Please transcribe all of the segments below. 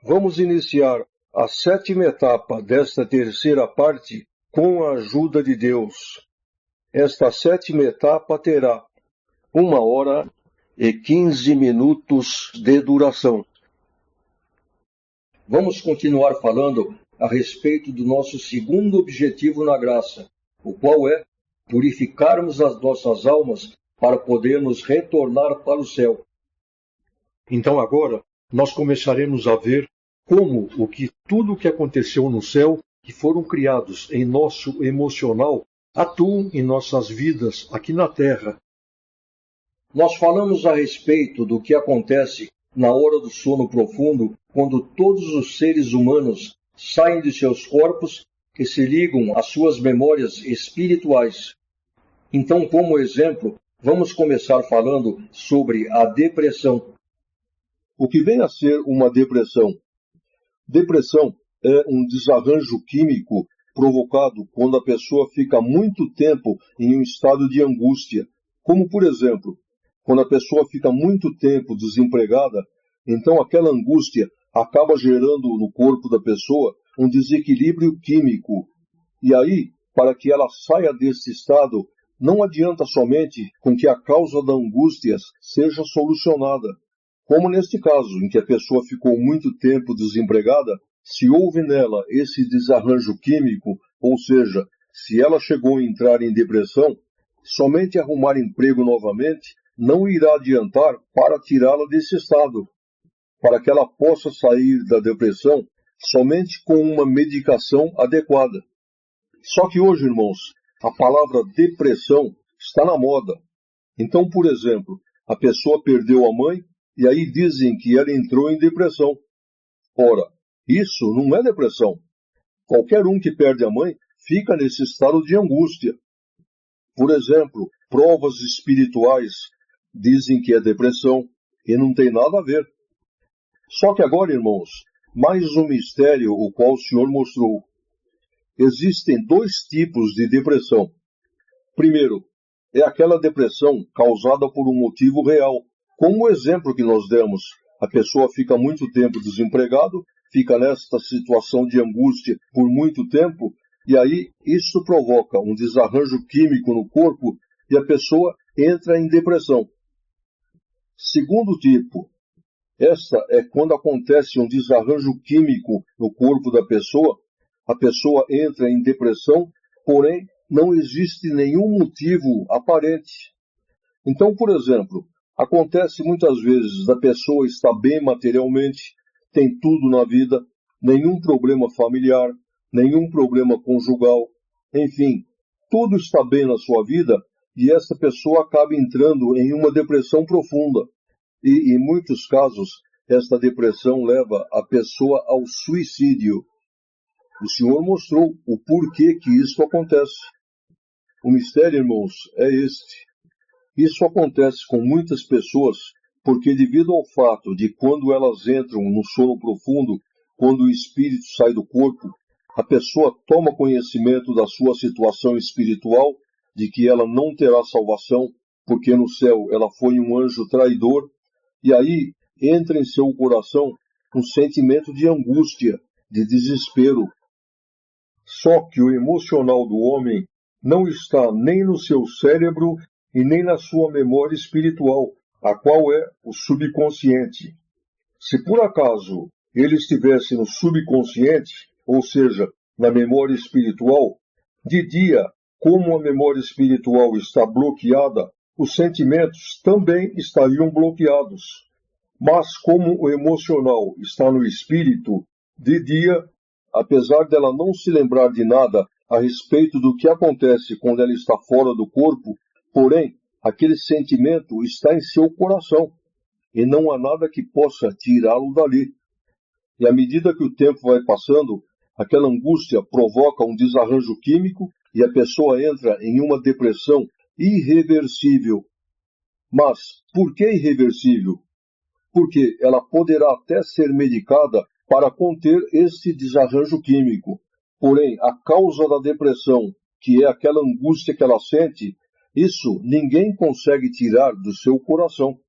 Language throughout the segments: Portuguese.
Vamos iniciar a sétima etapa desta terceira parte com a ajuda de Deus. Esta sétima etapa terá 1h15 de duração. Vamos continuar falando a respeito do nosso segundo objetivo na graça, o qual é purificarmos as nossas almas para podermos retornar para o céu. Então agora nós começaremos a ver como tudo o que aconteceu no céu, que foram criados em nosso emocional, atuam em nossas vidas aqui na Terra. Nós falamos a respeito do que acontece na hora do sono profundo, quando todos os seres humanos saem de seus corpos e se ligam às suas memórias espirituais. Então, como exemplo, vamos começar falando sobre a depressão. O que vem a ser uma depressão? Depressão é um desarranjo químico provocado quando a pessoa fica muito tempo em um estado de angústia. Como, por exemplo, quando a pessoa fica muito tempo desempregada, então aquela angústia acaba gerando no corpo da pessoa um desequilíbrio químico. E aí, para que ela saia desse estado, não adianta somente com que a causa da angústia seja solucionada. Como neste caso, em que a pessoa ficou muito tempo desempregada, se houve nela esse desarranjo químico, ou seja, se ela chegou a entrar em depressão, somente arrumar emprego novamente não irá adiantar para tirá-la desse estado. Para que ela possa sair da depressão somente com uma medicação adequada. Só que hoje, irmãos, a palavra depressão está na moda. Então, por exemplo, a pessoa perdeu a mãe e aí dizem que ela entrou em depressão. Ora, isso não é depressão. Qualquer um que perde a mãe fica nesse estado de angústia. Por exemplo, provas espirituais dizem que é depressão e não tem nada a ver. Só que agora, irmãos, mais um mistério o qual o Senhor mostrou. Existem dois tipos de depressão. Primeiro, é aquela depressão causada por um motivo real. Como o exemplo que nós demos, a pessoa fica muito tempo desempregado, fica nesta situação de angústia por muito tempo, e aí isso provoca um desarranjo químico no corpo e a pessoa entra em depressão. Segundo tipo, esta é quando acontece um desarranjo químico no corpo da pessoa, a pessoa entra em depressão, porém não existe nenhum motivo aparente. Então, por exemplo, acontece muitas vezes da pessoa estar bem materialmente, tem tudo na vida, nenhum problema familiar, nenhum problema conjugal, enfim, tudo está bem na sua vida e essa pessoa acaba entrando em uma depressão profunda. E, em muitos casos, esta depressão leva a pessoa ao suicídio. O Senhor mostrou o porquê que isso acontece. O mistério, irmãos, é este. Isso acontece com muitas pessoas porque, devido ao fato de quando elas entram no sono profundo, quando o espírito sai do corpo, a pessoa toma conhecimento da sua situação espiritual, de que ela não terá salvação, porque no céu ela foi um anjo traidor, e aí entra em seu coração um sentimento de angústia, de desespero. Só que o emocional do homem não está nem no seu cérebro e nem na sua memória espiritual, a qual é o subconsciente. Se por acaso ele estivesse no subconsciente, ou seja, na memória espiritual, de dia, como a memória espiritual está bloqueada, os sentimentos também estariam bloqueados. Mas como o emocional está no espírito, de dia, apesar dela não se lembrar de nada a respeito do que acontece quando ela está fora do corpo, porém, aquele sentimento está em seu coração, e não há nada que possa tirá-lo dali. E à medida que o tempo vai passando, aquela angústia provoca um desarranjo químico e a pessoa entra em uma depressão irreversível. Mas por que irreversível? Porque ela poderá até ser medicada para conter este desarranjo químico. Porém, a causa da depressão, que é aquela angústia que ela sente, isso ninguém consegue tirar do seu coração.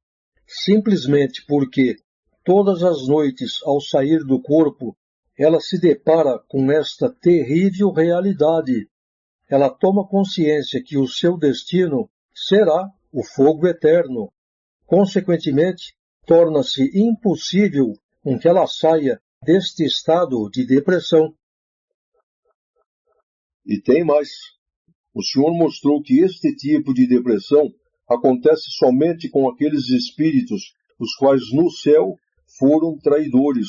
Simplesmente porque Todas as noites, ao sair do corpo, ela se depara com esta terrível realidade. Ela toma consciência que o seu destino será o fogo eterno. Consequentemente, torna-se impossível com que ela saia deste estado de depressão. E tem mais. O Senhor mostrou que este tipo de depressão acontece somente com aqueles espíritos os quais no céu foram traidores,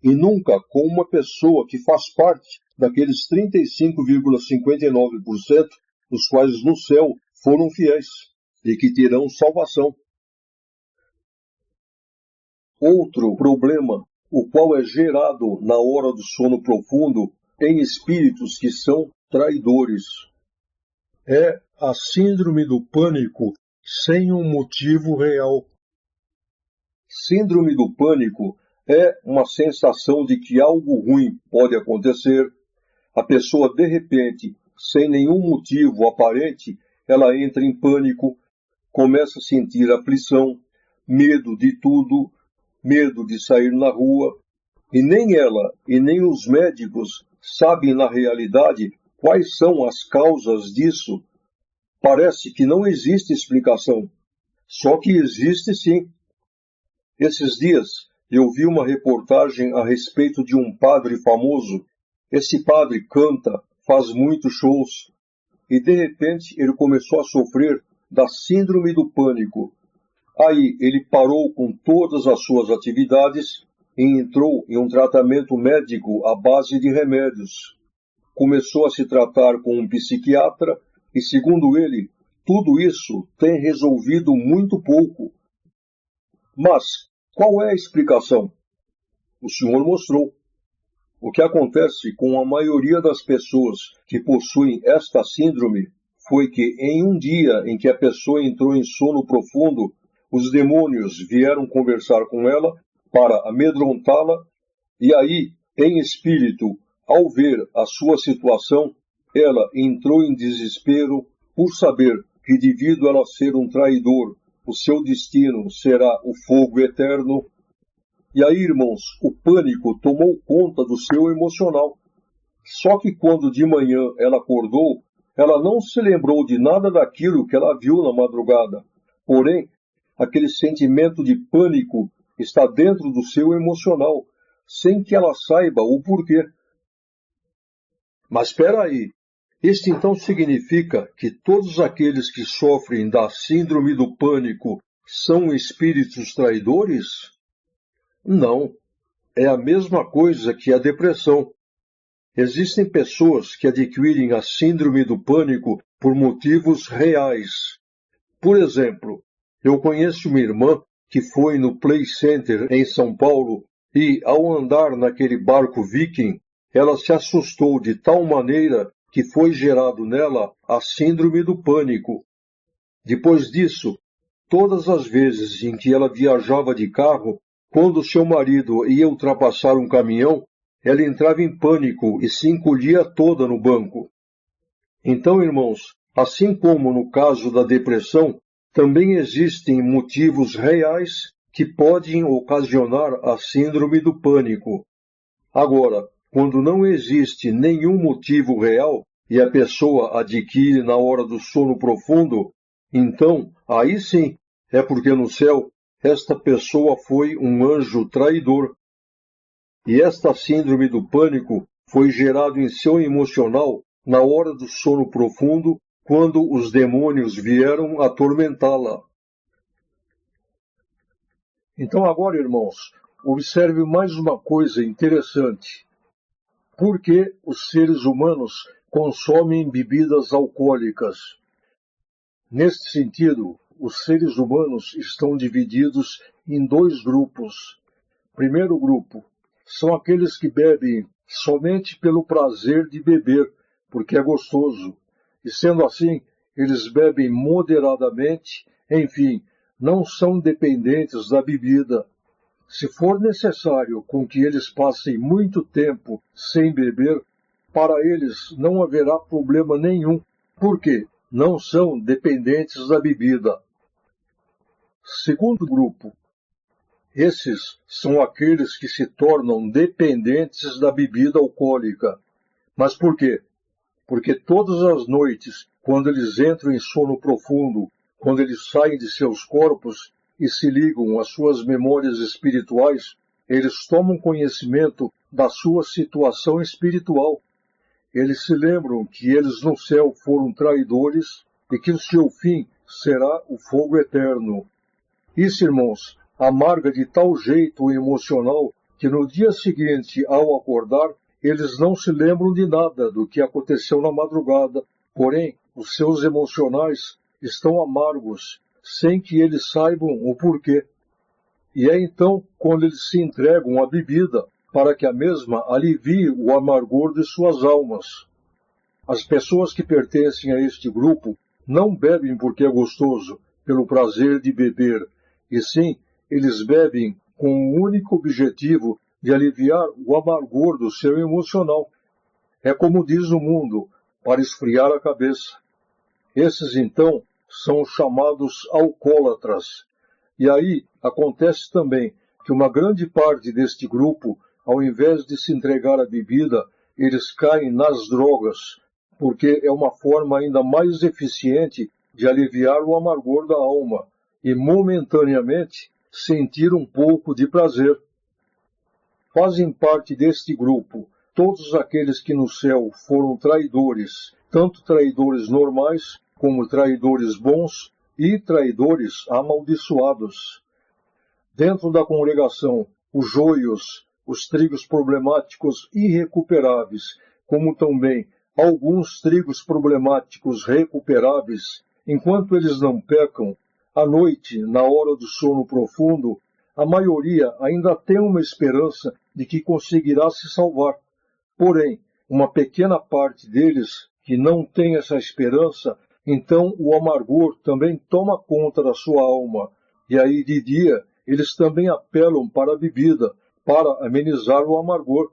e nunca com uma pessoa que faz parte daqueles 35,59%, os quais no céu foram fiéis e que terão salvação. Outro problema, o qual é gerado na hora do sono profundo em espíritos que são traidores, é a síndrome do pânico sem um motivo real. Síndrome do pânico é uma sensação de que algo ruim pode acontecer. A pessoa, de repente, sem nenhum motivo aparente, ela entra em pânico, começa a sentir aflição, medo de tudo, medo de sair na rua, e nem ela e nem os médicos sabem na realidade quais são as causas disso. Parece que não existe explicação, só que existe sim. Esses dias eu vi uma reportagem a respeito de um padre famoso. Esse padre canta, faz muitos shows, e de repente ele começou a sofrer da síndrome do pânico. Aí ele parou com todas as suas atividades e entrou em um tratamento médico à base de remédios. Começou a se tratar com um psiquiatra e, segundo ele, tudo isso tem resolvido muito pouco. Mas qual é a explicação? O Senhor mostrou. O que acontece com a maioria das pessoas que possuem esta síndrome foi que em um dia em que a pessoa entrou em sono profundo, os demônios vieram conversar com ela para amedrontá-la, e aí, em espírito, ao ver a sua situação, ela entrou em desespero por saber que, devido a ela ser um traidor, o seu destino será o fogo eterno. E aí, irmãos, o pânico tomou conta do seu emocional. Só que quando de manhã ela acordou, ela não se lembrou de nada daquilo que ela viu na madrugada. Porém, aquele sentimento de pânico está dentro do seu emocional, sem que ela saiba o porquê. Mas espera aí, isto então significa que todos aqueles que sofrem da síndrome do pânico são espíritos traidores? Não, é a mesma coisa que a depressão. Existem pessoas que adquirem a síndrome do pânico por motivos reais. Por exemplo, eu conheço uma irmã que foi no Play Center em São Paulo e, ao andar naquele barco viking, ela se assustou de tal maneira que foi gerado nela a síndrome do pânico. Depois disso, todas as vezes em que ela viajava de carro, quando seu marido ia ultrapassar um caminhão, ela entrava em pânico e se encolhia toda no banco. Então, irmãos, assim como no caso da depressão, também existem motivos reais que podem ocasionar a síndrome do pânico. Agora, quando não existe nenhum motivo real e a pessoa adquire na hora do sono profundo, então, aí sim, é porque no céu esta pessoa foi um anjo traidor. E esta síndrome do pânico foi gerada em seu emocional na hora do sono profundo, quando os demônios vieram atormentá-la. Então agora, irmãos, observe mais uma coisa interessante. Por que os seres humanos consomem bebidas alcoólicas? Neste sentido, os seres humanos estão divididos em dois grupos. Primeiro grupo são aqueles que bebem somente pelo prazer de beber, porque é gostoso. E sendo assim, eles bebem moderadamente, enfim, não são dependentes da bebida. Se for necessário com que eles passem muito tempo sem beber, para eles não haverá problema nenhum, porque não são dependentes da bebida. Segundo grupo, Esses são aqueles que se tornam dependentes da bebida alcoólica. Mas por quê? Porque todas as noites, quando eles entram em sono profundo, quando eles saem de seus corpos e se ligam às suas memórias espirituais, eles tomam conhecimento da sua situação espiritual. Eles se lembram que eles no céu foram traidores e que o seu fim será o fogo eterno. Isso, irmãos, amarga de tal jeito o emocional que no dia seguinte, ao acordar, eles não se lembram de nada do que aconteceu na madrugada, porém, os seus emocionais estão amargos, sem que eles saibam o porquê. E é então quando eles se entregam à bebida, para que a mesma alivie o amargor de suas almas. As pessoas que pertencem a este grupo não bebem porque é gostoso, pelo prazer de beber, e sim, eles bebem com o único objetivo de aliviar o amargor do seu emocional. É como diz o mundo, para esfriar a cabeça. Esses, então, são chamados alcoólatras. E aí acontece também que uma grande parte deste grupo, ao invés de se entregar à bebida, eles caem nas drogas, porque é uma forma ainda mais eficiente de aliviar o amargor da alma e, momentaneamente, sentir um pouco de prazer. Fazem parte deste grupo todos aqueles que no céu foram traidores, tanto traidores normais como traidores bons e traidores amaldiçoados. Dentro da congregação, os joios, os trigos problemáticos irrecuperáveis, como também alguns trigos problemáticos recuperáveis, enquanto eles não pecam, à noite, na hora do sono profundo, a maioria ainda tem uma esperança de que conseguirá se salvar. Porém, uma pequena parte deles que não tem essa esperança, então o amargor também toma conta da sua alma. E aí, de dia, eles também apelam para a bebida, para amenizar o amargor.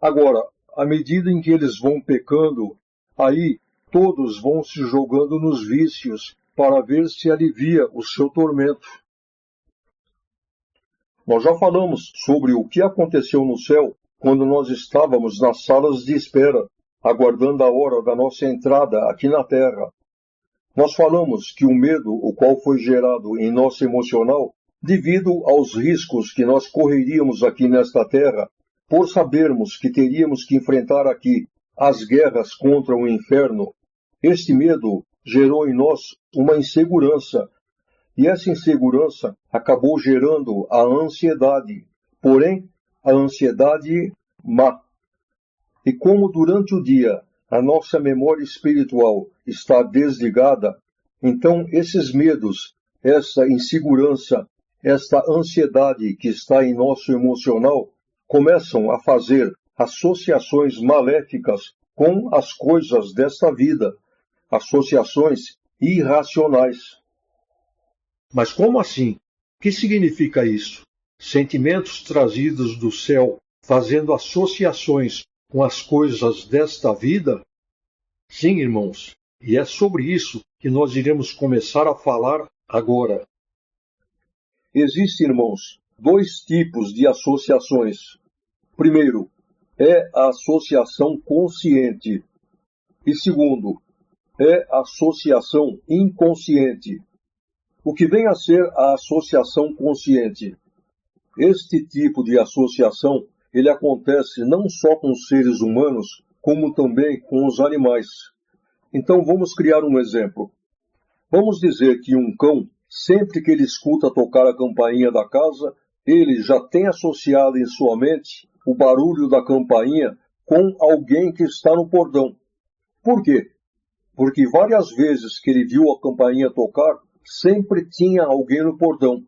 Agora, à medida em que eles vão pecando, aí todos vão se jogando nos vícios para ver se alivia o seu tormento. Nós já falamos sobre o que aconteceu no céu quando nós estávamos nas salas de espera, aguardando a hora da nossa entrada aqui na Terra. Nós falamos que o medo, o qual foi gerado em nosso emocional, devido aos riscos que nós correríamos aqui nesta Terra, por sabermos que teríamos que enfrentar aqui as guerras contra o inferno, este medo gerou em nós uma insegurança. E essa insegurança acabou gerando a ansiedade, porém, a ansiedade má. E como durante o dia a nossa memória espiritual está desligada, então esses medos, essa insegurança, esta ansiedade que está em nosso emocional, começam a fazer associações maléficas com as coisas desta vida, associações irracionais. Mas como assim? O que significa isso? Sentimentos trazidos do céu fazendo associações com as coisas desta vida? Sim, irmãos, e é sobre isso que nós iremos começar a falar agora. Existem, irmãos, dois tipos de associações. Primeiro, é a associação consciente. E segundo, é a associação inconsciente. O que vem a ser a associação consciente? Este tipo de associação, ele acontece não só com os seres humanos, como também com os animais. Então vamos criar um exemplo. Vamos dizer que um cão, sempre que ele escuta tocar a campainha da casa, ele já tem associado em sua mente o barulho da campainha com alguém que está no portão. Por quê? Porque várias vezes que ele viu a campainha tocar, sempre tinha alguém no portão.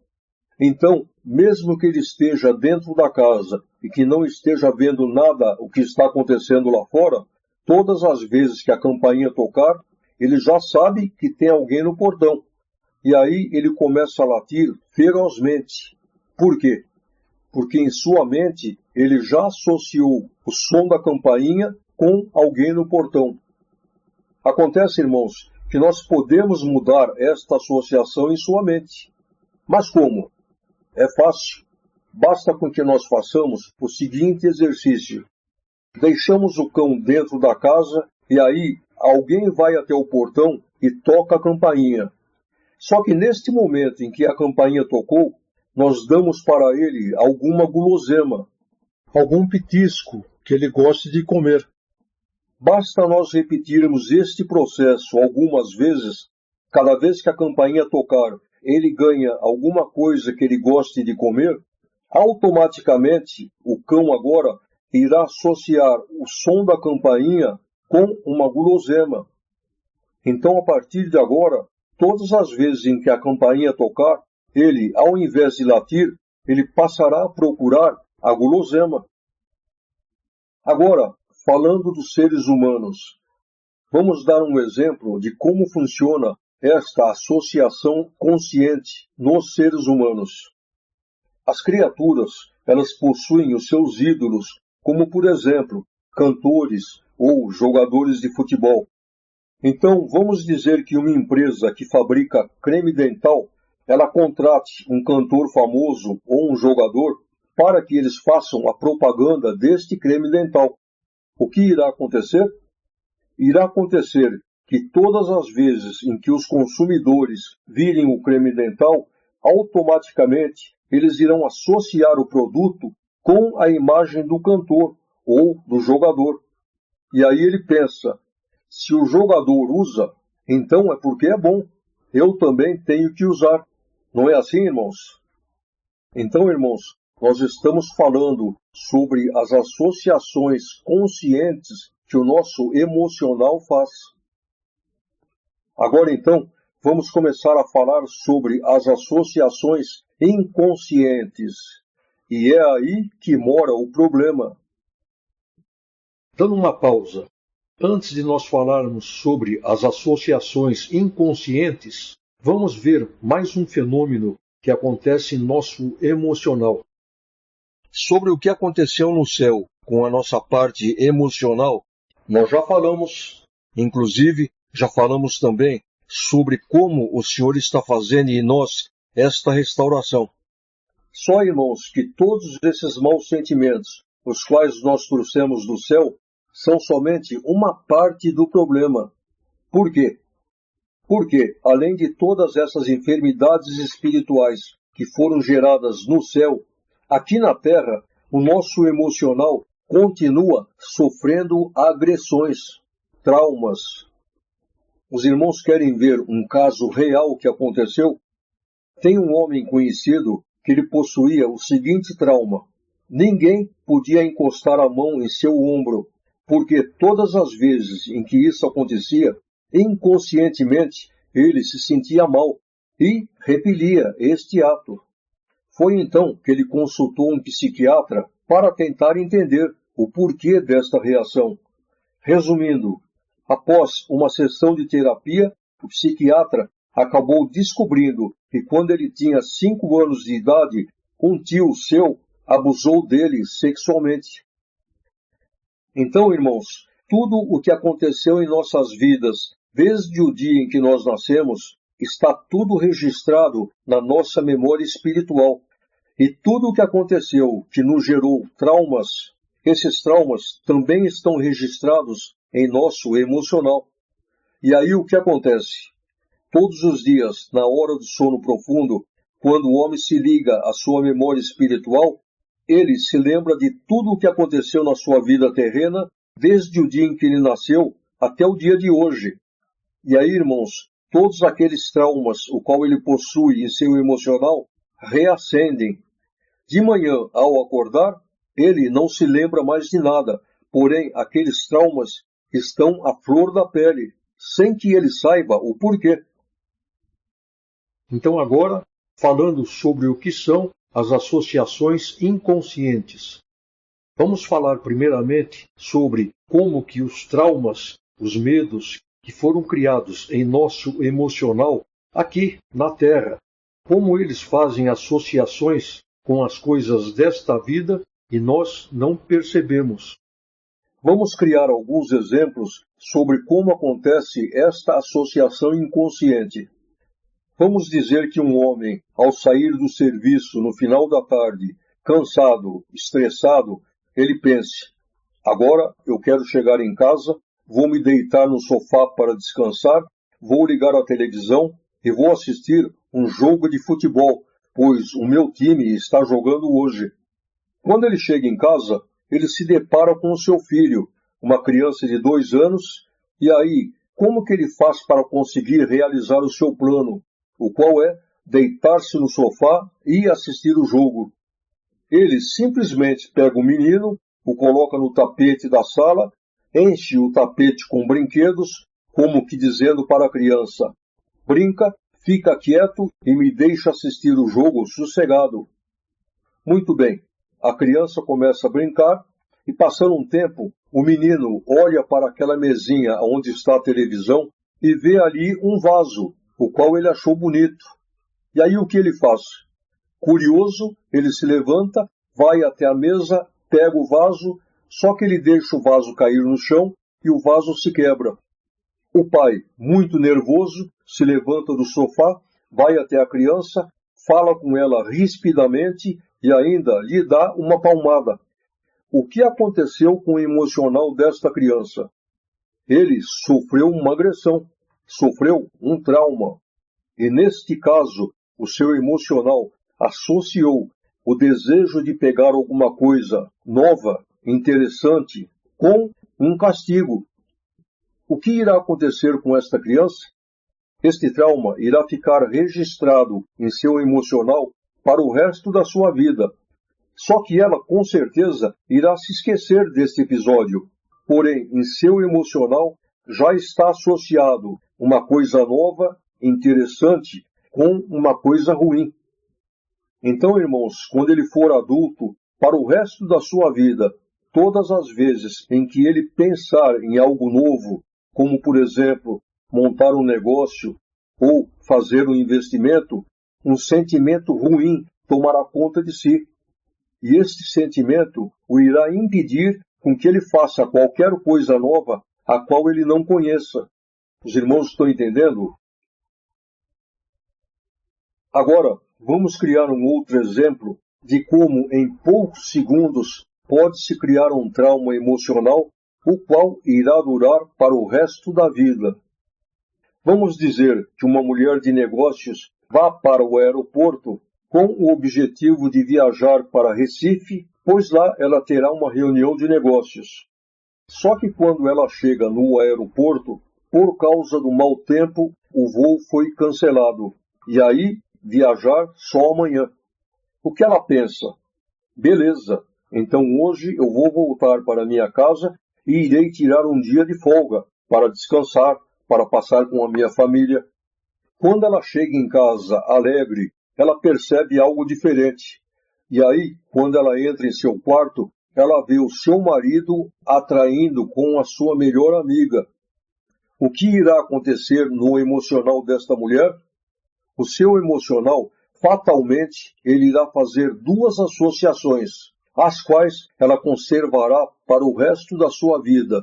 Então, mesmo que ele esteja dentro da casa e que não esteja vendo nada o que está acontecendo lá fora, todas as vezes que a campainha tocar, ele já sabe que tem alguém no portão. E aí ele começa a latir ferozmente. Por quê? Porque em sua mente ele já associou o som da campainha com alguém no portão. Acontece, irmãos, que nós podemos mudar esta associação em sua mente. Mas como? É fácil. Basta com que nós façamos o seguinte exercício. Deixamos o cão dentro da casa e aí alguém vai até o portão e toca a campainha. Só que neste momento em que a campainha tocou, nós damos para ele alguma guloseima, algum petisco que ele goste de comer. Basta nós repetirmos este processo algumas vezes, cada vez que a campainha tocar, ele ganha alguma coisa que ele goste de comer, automaticamente o cão agora irá associar o som da campainha com uma guloseima. Então, a partir de agora, todas as vezes em que a campainha tocar, ele, ao invés de latir, ele passará a procurar a guloseima. Agora, falando dos seres humanos, vamos dar um exemplo de como funciona esta associação consciente nos seres humanos. As criaturas, elas possuem os seus ídolos, como por exemplo, cantores ou jogadores de futebol. Então, vamos dizer que uma empresa que fabrica creme dental, ela contrate um cantor famoso ou um jogador para que eles façam a propaganda deste creme dental. O que irá acontecer? Irá acontecer que todas as vezes em que os consumidores virem o creme dental, automaticamente eles irão associar o produto com a imagem do cantor ou do jogador. E aí ele pensa, se o jogador usa, então é porque é bom. Eu também tenho que usar. Não é assim, irmãos? Então, irmãos, nós estamos falando sobre as associações conscientes que o nosso emocional faz. Agora, então, vamos começar a falar sobre as associações inconscientes. E é aí que mora o problema. Dando uma pausa, antes de nós falarmos sobre as associações inconscientes, vamos ver mais um fenômeno que acontece em nosso emocional. Sobre o que aconteceu no céu com a nossa parte emocional, nós já falamos, inclusive já falamos também sobre como o Senhor está fazendo em nós esta restauração. Só, irmãos, que todos esses maus sentimentos, os quais nós trouxemos do céu, são somente uma parte do problema. Por quê? Porque, além de todas essas enfermidades espirituais que foram geradas no céu, aqui na Terra, o nosso emocional continua sofrendo agressões, traumas. Os irmãos querem ver um caso real que aconteceu? Tem um homem conhecido que ele possuía o seguinte trauma. Ninguém podia encostar a mão em seu ombro, porque todas as vezes em que isso acontecia, inconscientemente ele se sentia mal e repelia este ato. Foi então que ele consultou um psiquiatra para tentar entender o porquê desta reação. Resumindo, após uma sessão de terapia, o psiquiatra acabou descobrindo que quando ele tinha 5 anos de idade, um tio seu abusou dele sexualmente. Então, irmãos, tudo o que aconteceu em nossas vidas, desde o dia em que nós nascemos, está tudo registrado na nossa memória espiritual. E tudo o que aconteceu que nos gerou traumas, esses traumas também estão registrados em nosso emocional. E aí o que acontece? Todos os dias, na hora do sono profundo, quando o homem se liga à sua memória espiritual, ele se lembra de tudo o que aconteceu na sua vida terrena, desde o dia em que ele nasceu até o dia de hoje. E aí, irmãos, todos aqueles traumas, o qual ele possui em seu emocional, reacendem. De manhã, ao acordar, ele não se lembra mais de nada, porém, aqueles traumas estão à flor da pele, sem que ele saiba o porquê. Então agora, falando sobre o que são as associações inconscientes. Vamos falar primeiramente sobre como que os traumas, os medos que foram criados em nosso emocional aqui na Terra, como eles fazem associações com as coisas desta vida e nós não percebemos. Vamos criar alguns exemplos sobre como acontece esta associação inconsciente. Vamos dizer que um homem, ao sair do serviço no final da tarde, cansado, estressado, ele pense: agora eu quero chegar em casa, vou me deitar no sofá para descansar, vou ligar a televisão e vou assistir um jogo de futebol, pois o meu time está jogando hoje. Quando ele chega em casa, ele se depara com o seu filho, uma criança de 2 anos, e aí, como que ele faz para conseguir realizar o seu plano, o qual é deitar-se no sofá e assistir o jogo? Ele simplesmente pega o menino, o coloca no tapete da sala, enche o tapete com brinquedos, como que dizendo para a criança: brinca, fica quieto e me deixa assistir o jogo sossegado. Muito bem, a criança começa a brincar e, passando um tempo, o menino olha para aquela mesinha onde está a televisão e vê ali um vaso, o qual ele achou bonito. E aí o que ele faz? Curioso, ele se levanta, vai até a mesa, pega o vaso, só que ele deixa o vaso cair no chão e o vaso se quebra. O pai, muito nervoso, se levanta do sofá, vai até a criança, fala com ela rispidamente e ainda lhe dá uma palmada. O que aconteceu com o emocional desta criança? Ele sofreu uma agressão, sofreu um trauma. E neste caso, o seu emocional associou o desejo de pegar alguma coisa nova, interessante, com um castigo. O que irá acontecer com esta criança? Este trauma irá ficar registrado em seu emocional para o resto da sua vida. Só que ela, com certeza, irá se esquecer deste episódio. Porém, em seu emocional já está associado uma coisa nova, interessante, com uma coisa ruim. Então, irmãos, quando ele for adulto, para o resto da sua vida, todas as vezes em que ele pensar em algo novo, como, por exemplo, montar um negócio ou fazer um investimento, um sentimento ruim tomará conta de si. E este sentimento o irá impedir com que ele faça qualquer coisa nova a qual ele não conheça. Os irmãos estão entendendo? Agora, vamos criar um outro exemplo de como em poucos segundos pode-se criar um trauma emocional, o qual irá durar para o resto da vida. Vamos dizer que uma mulher de negócios vá para o aeroporto com o objetivo de viajar para Recife, pois lá ela terá uma reunião de negócios. Só que quando ela chega no aeroporto, por causa do mau tempo, o voo foi cancelado. E aí, viajar só amanhã. O que ela pensa? Beleza, então hoje eu vou voltar para minha casa e irei tirar um dia de folga para descansar, para passar com a minha família. Quando ela chega em casa alegre, ela percebe algo diferente. E aí, quando ela entra em seu quarto, ela vê o seu marido atraindo com a sua melhor amiga. O que irá acontecer no emocional desta mulher? O seu emocional, fatalmente, ele irá fazer 2 associações, as quais ela conservará para o resto da sua vida.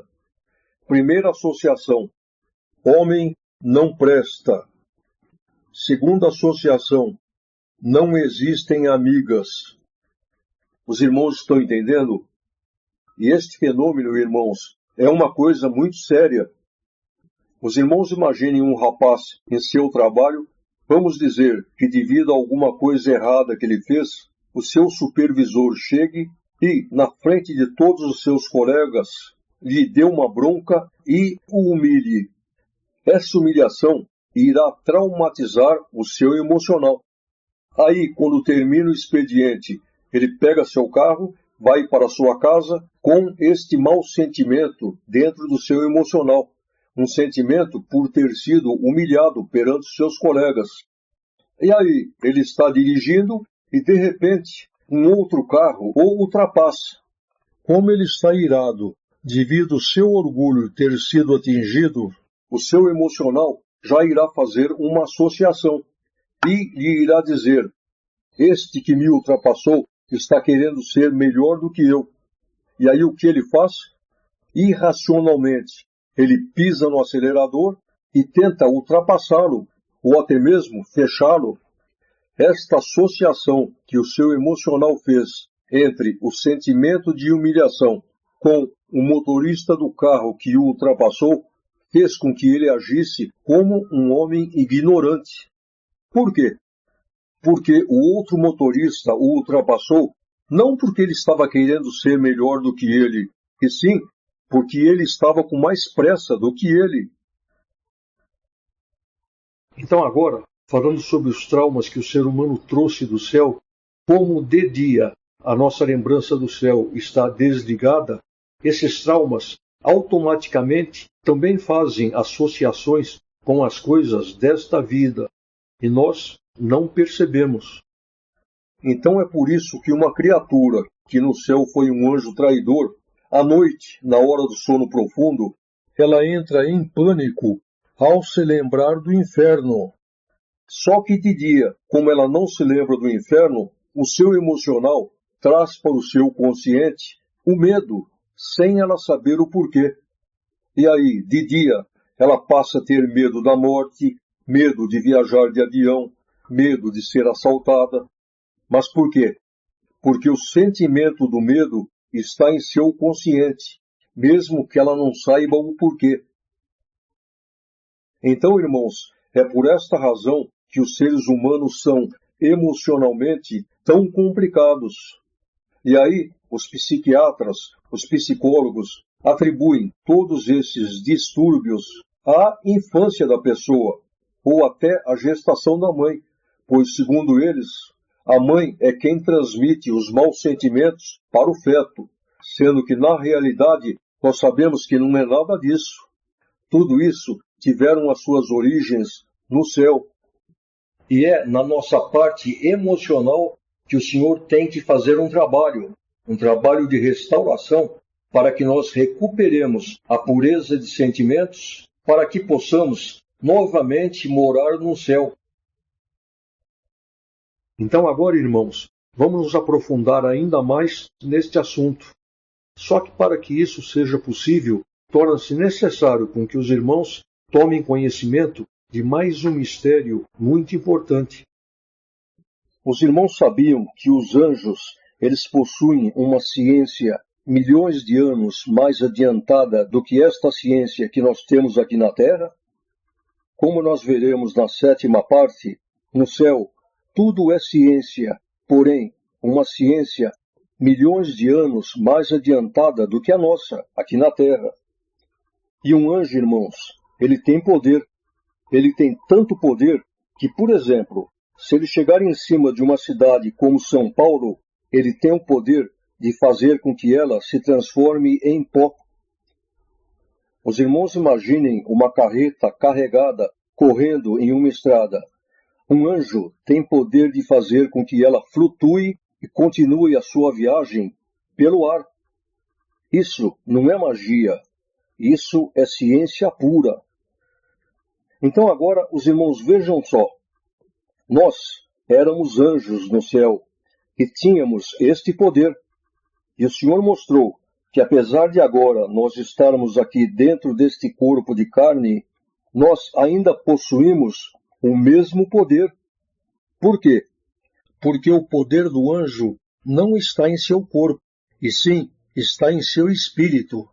Primeira associação: homem não presta. Segunda associação: não existem amigas. Os irmãos estão entendendo? E este fenômeno, irmãos, é uma coisa muito séria. Os irmãos imaginem um rapaz em seu trabalho, vamos dizer que devido a alguma coisa errada que ele fez, o seu supervisor chegue e, na frente de todos os seus colegas, lhe dê uma bronca e o humilhe. Essa humilhação irá traumatizar o seu emocional. Aí, quando termina o expediente, ele pega seu carro, vai para sua casa com este mau sentimento dentro do seu emocional. Um sentimento por ter sido humilhado perante seus colegas. E aí, ele está dirigindo e, de repente, um outro carro o ultrapassa. Como ele está irado, devido ao seu orgulho ter sido atingido, o seu emocional já irá fazer uma associação e lhe irá dizer: este que me ultrapassou está querendo ser melhor do que eu. E aí o que ele faz? Irracionalmente, ele pisa no acelerador e tenta ultrapassá-lo, ou até mesmo fechá-lo. Esta associação que o seu emocional fez entre o sentimento de humilhação com o motorista do carro que o ultrapassou fez com que ele agisse como um homem ignorante. Por quê? Porque o outro motorista o ultrapassou não porque ele estava querendo ser melhor do que ele, e sim porque ele estava com mais pressa do que ele. Então agora, falando sobre os traumas que o ser humano trouxe do céu, como de dia a nossa lembrança do céu está desligada, esses traumas automaticamente também fazem associações com as coisas desta vida, e nós não percebemos. Então é por isso que uma criatura que no céu foi um anjo traidor, à noite, na hora do sono profundo, ela entra em pânico ao se lembrar do inferno. Só que de dia, como ela não se lembra do inferno, o seu emocional traz para o seu consciente o medo, sem ela saber o porquê. E aí, de dia, ela passa a ter medo da morte, medo de viajar de avião, medo de ser assaltada. Mas por quê? Porque o sentimento do medo está em seu consciente, mesmo que ela não saiba o porquê. Então, irmãos, é por esta razão que os seres humanos são emocionalmente tão complicados. E aí, os psiquiatras, os psicólogos, atribuem todos esses distúrbios à infância da pessoa, ou até à gestação da mãe, pois, segundo eles, a mãe é quem transmite os maus sentimentos para o feto, sendo que, na realidade, nós sabemos que não é nada disso. Tudo isso tiveram as suas origens no céu. E é na nossa parte emocional que o Senhor tem que fazer um trabalho de restauração, para que nós recuperemos a pureza de sentimentos, para que possamos novamente morar no céu. Então agora, irmãos, vamos nos aprofundar ainda mais neste assunto. Só que para que isso seja possível, torna-se necessário com que os irmãos tomem conhecimento de mais um mistério muito importante. Os irmãos sabiam que os anjos, eles possuem uma ciência milhões de anos mais adiantada do que esta ciência que nós temos aqui na Terra? Como nós veremos na 7ª parte, no céu, tudo é ciência, porém, uma ciência milhões de anos mais adiantada do que a nossa, aqui na Terra. E um anjo, irmãos, ele tem poder. Ele tem tanto poder que, por exemplo, se ele chegar em cima de uma cidade como São Paulo, ele tem o poder de fazer com que ela se transforme em pó. Os irmãos imaginem uma carreta carregada correndo em uma estrada. Um anjo tem poder de fazer com que ela flutue e continue a sua viagem pelo ar. Isso não é magia, isso é ciência pura. Então agora os irmãos vejam só. Nós éramos anjos no céu e tínhamos este poder. E o Senhor mostrou que apesar de agora nós estarmos aqui dentro deste corpo de carne, nós ainda possuímos o mesmo poder. Por quê? Porque o poder do anjo não está em seu corpo, e sim está em seu espírito.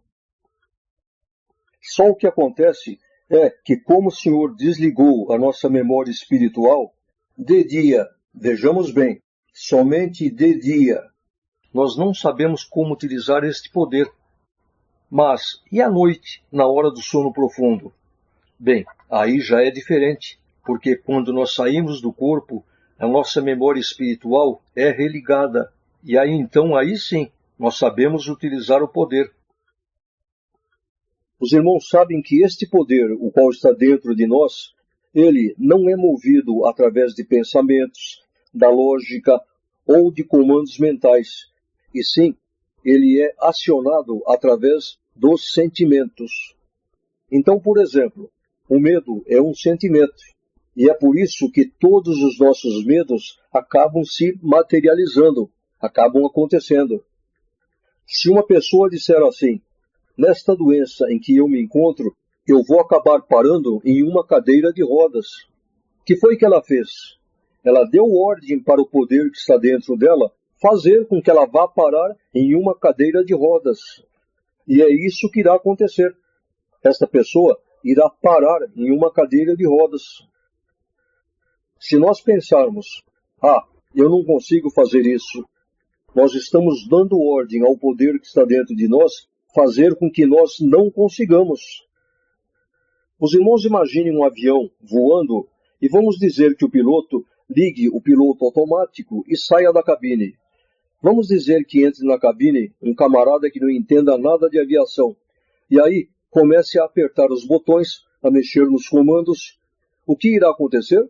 Só o que acontece é que, como o Senhor desligou a nossa memória espiritual, de dia, vejamos bem, somente de dia, nós não sabemos como utilizar este poder. Mas, e à noite, na hora do sono profundo? Bem, aí já é diferente, porque quando nós saímos do corpo, a nossa memória espiritual é religada, e aí sim, nós sabemos utilizar o poder. Os irmãos sabem que este poder, o qual está dentro de nós, ele não é movido através de pensamentos, da lógica ou de comandos mentais, e sim, ele é acionado através dos sentimentos. Então, por exemplo, o medo é um sentimento, e é por isso que todos os nossos medos acabam se materializando, acabam acontecendo. Se uma pessoa disser assim, nesta doença em que eu me encontro, eu vou acabar parando em uma cadeira de rodas. que foi que ela fez? Ela deu ordem para o poder que está dentro dela fazer com que ela vá parar em uma cadeira de rodas. E é isso que irá acontecer. Esta pessoa irá parar em uma cadeira de rodas. Se nós pensarmos, eu não consigo fazer isso, nós estamos dando ordem ao poder que está dentro de nós fazer com que nós não consigamos. Os irmãos imaginem um avião voando e vamos dizer que o piloto ligue o piloto automático e saia da cabine. Vamos dizer que entre na cabine um camarada que não entenda nada de aviação. E aí comece a apertar os botões, a mexer nos comandos. O que irá acontecer?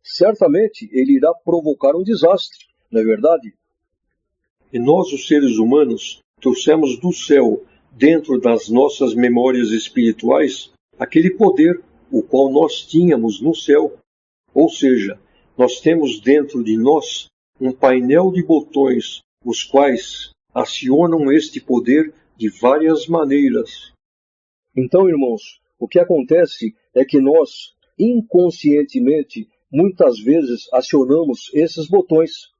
Certamente ele irá provocar um desastre, não é verdade? E nós, os seres humanos, trouxemos do céu, dentro das nossas memórias espirituais, aquele poder, o qual nós tínhamos no céu. Ou seja, nós temos dentro de nós um painel de botões, os quais acionam este poder de várias maneiras. Então, irmãos, o que acontece é que nós, inconscientemente, muitas vezes acionamos esses botões.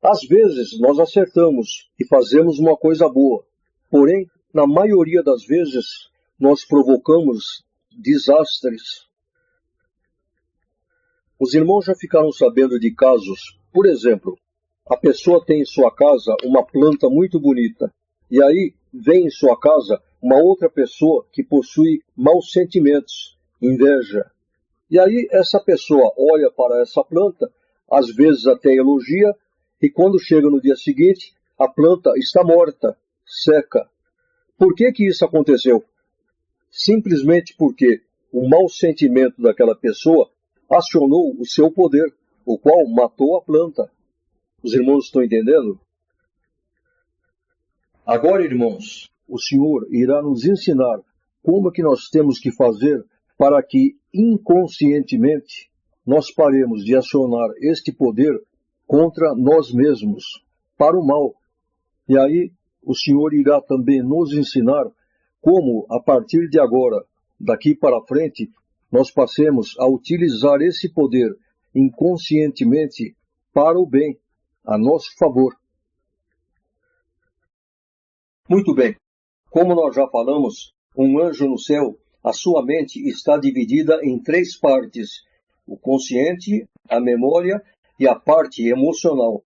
Às vezes nós acertamos e fazemos uma coisa boa, porém, na maioria das vezes, nós provocamos desastres. Os irmãos já ficaram sabendo de casos, por exemplo, a pessoa tem em sua casa uma planta muito bonita, e aí vem em sua casa uma outra pessoa que possui maus sentimentos, inveja. E aí essa pessoa olha para essa planta, às vezes até elogia, e quando chega no dia seguinte, a planta está morta, seca. Por que isso aconteceu? Simplesmente porque o mau sentimento daquela pessoa acionou o seu poder, o qual matou a planta. Os irmãos estão entendendo? Agora, irmãos, o Senhor irá nos ensinar como que nós temos que fazer para que, inconscientemente, nós paremos de acionar este poder contra nós mesmos, para o mal. E aí, o Senhor irá também nos ensinar como, a partir de agora, daqui para frente, nós passemos a utilizar esse poder inconscientemente para o bem, a nosso favor. Muito bem. Como nós já falamos, um anjo no céu, a sua mente está dividida em 3 partes: o consciente, a memória e a parte emocional.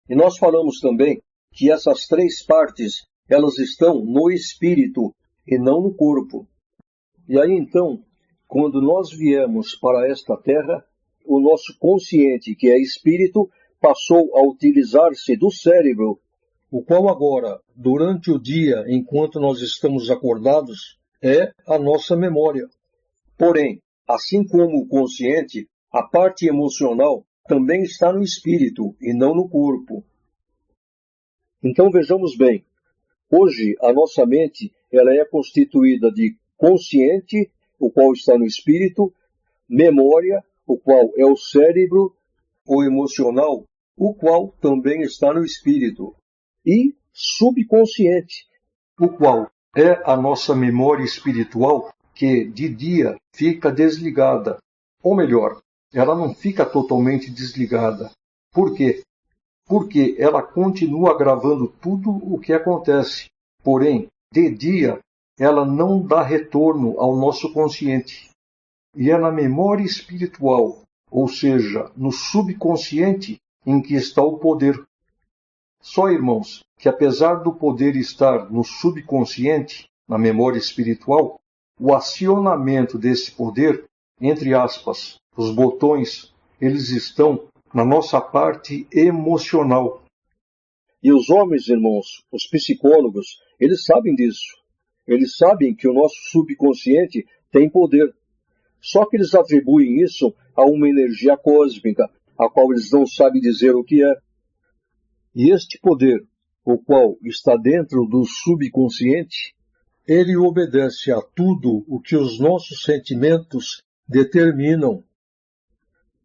E nós falamos também que essas 3 partes, elas estão no espírito e não no corpo. E aí então, quando nós viemos para esta terra, o nosso consciente, que é espírito, passou a utilizar-se do cérebro, o qual agora, durante o dia, enquanto nós estamos acordados, é a nossa memória. Porém, assim como o consciente, a parte emocional também está no espírito e não no corpo. Então vejamos bem, hoje a nossa mente ela é constituída de consciente, o qual está no espírito, memória, o qual é o cérebro, o emocional, o qual também está no espírito, e subconsciente, o qual é a nossa memória espiritual que de dia fica desligada, ou melhor, ela não fica totalmente desligada. Por quê? Porque ela continua gravando tudo o que acontece, porém, de dia, ela não dá retorno ao nosso consciente. E é na memória espiritual, ou seja, no subconsciente, em que está o poder. Só, irmãos, que apesar do poder estar no subconsciente, na memória espiritual, o acionamento desse poder, entre aspas, os botões, eles estão na nossa parte emocional. E os homens, irmãos, os psicólogos, eles sabem disso. Eles sabem que o nosso subconsciente tem poder. Só que eles atribuem isso a uma energia cósmica, a qual eles não sabem dizer o que é. E este poder, o qual está dentro do subconsciente, ele obedece a tudo o que os nossos sentimentos determinam.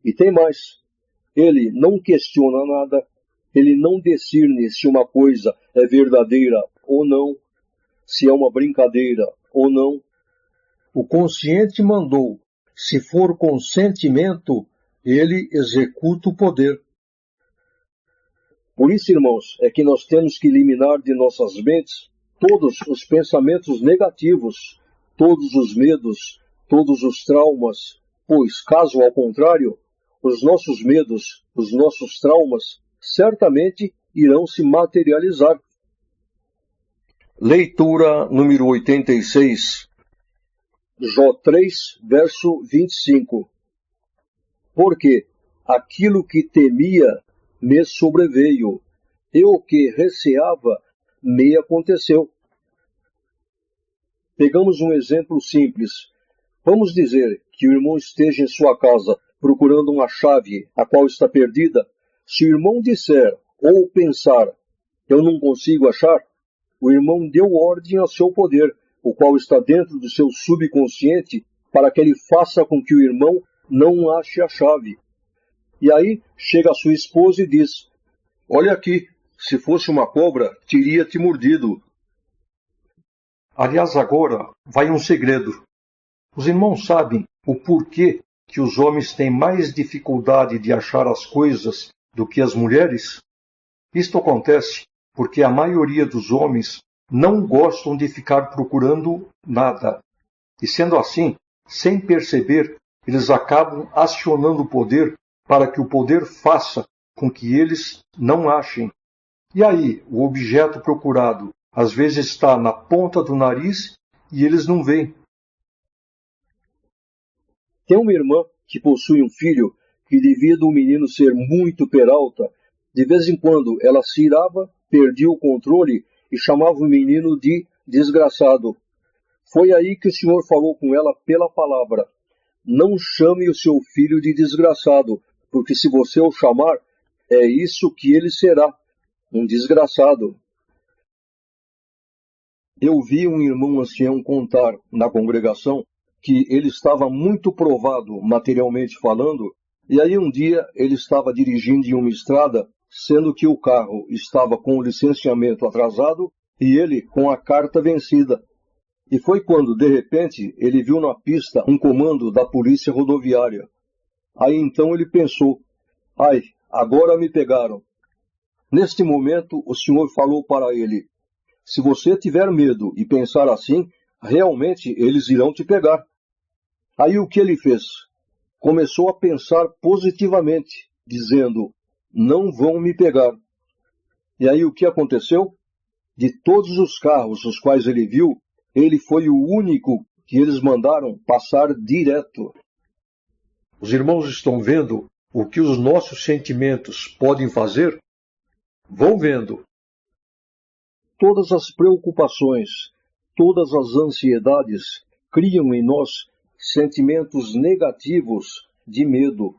E tem mais. Ele não questiona nada, ele não discerne se uma coisa é verdadeira ou não, se é uma brincadeira ou não. O consciente mandou, se for com sentimento, Ele executa o poder. Por isso, irmãos, é que nós temos que eliminar de nossas mentes todos os pensamentos negativos, todos os medos, todos os traumas, pois, caso ao contrário, os nossos medos, os nossos traumas, certamente irão se materializar. Leitura número 86, Jó 3, verso 25. Porque aquilo que temia me sobreveio, e o que receava me aconteceu. Pegamos um exemplo simples. Vamos dizer que o irmão esteja em sua casa procurando uma chave a qual está perdida. Se o irmão disser ou pensar, eu não consigo achar, o irmão deu ordem ao seu poder, o qual está dentro do seu subconsciente, para que ele faça com que o irmão não ache a chave. E aí chega a sua esposa e diz, olha aqui, se fosse uma cobra, teria te mordido. Aliás, agora vai um segredo. Os irmãos sabem o porquê que os homens têm mais dificuldade de achar as coisas do que as mulheres? Isto acontece porque a maioria dos homens não gostam de ficar procurando nada. E sendo assim, sem perceber, eles acabam acionando o poder para que o poder faça com que eles não achem. E aí, o objeto procurado às vezes está na ponta do nariz e eles não veem. Tem uma irmã que possui um filho que, devido ao menino ser muito peralta, de vez em quando ela se irava, perdia o controle e chamava o menino de desgraçado. Foi aí que o Senhor falou com ela pela palavra. Não chame o seu filho de desgraçado, porque se você o chamar, é isso que ele será, um desgraçado. Eu vi um irmão ancião contar na congregação que ele estava muito provado materialmente falando, e aí um dia ele estava dirigindo em uma estrada, sendo que o carro estava com o licenciamento atrasado e ele com a carta vencida. E foi quando, de repente, ele viu na pista um comando da polícia rodoviária. Aí então ele pensou, ai, agora me pegaram. Neste momento, o Senhor falou para ele, se você tiver medo e pensar assim, realmente eles irão te pegar. Aí o que ele fez? Começou a pensar positivamente, dizendo, não vão me pegar. E aí o que aconteceu? De todos os carros os quais ele viu, ele foi o único que eles mandaram passar direto. Os irmãos estão vendo o que os nossos sentimentos podem fazer? Vão vendo. Todas as preocupações, todas as ansiedades criam em nós sentimentos negativos de medo.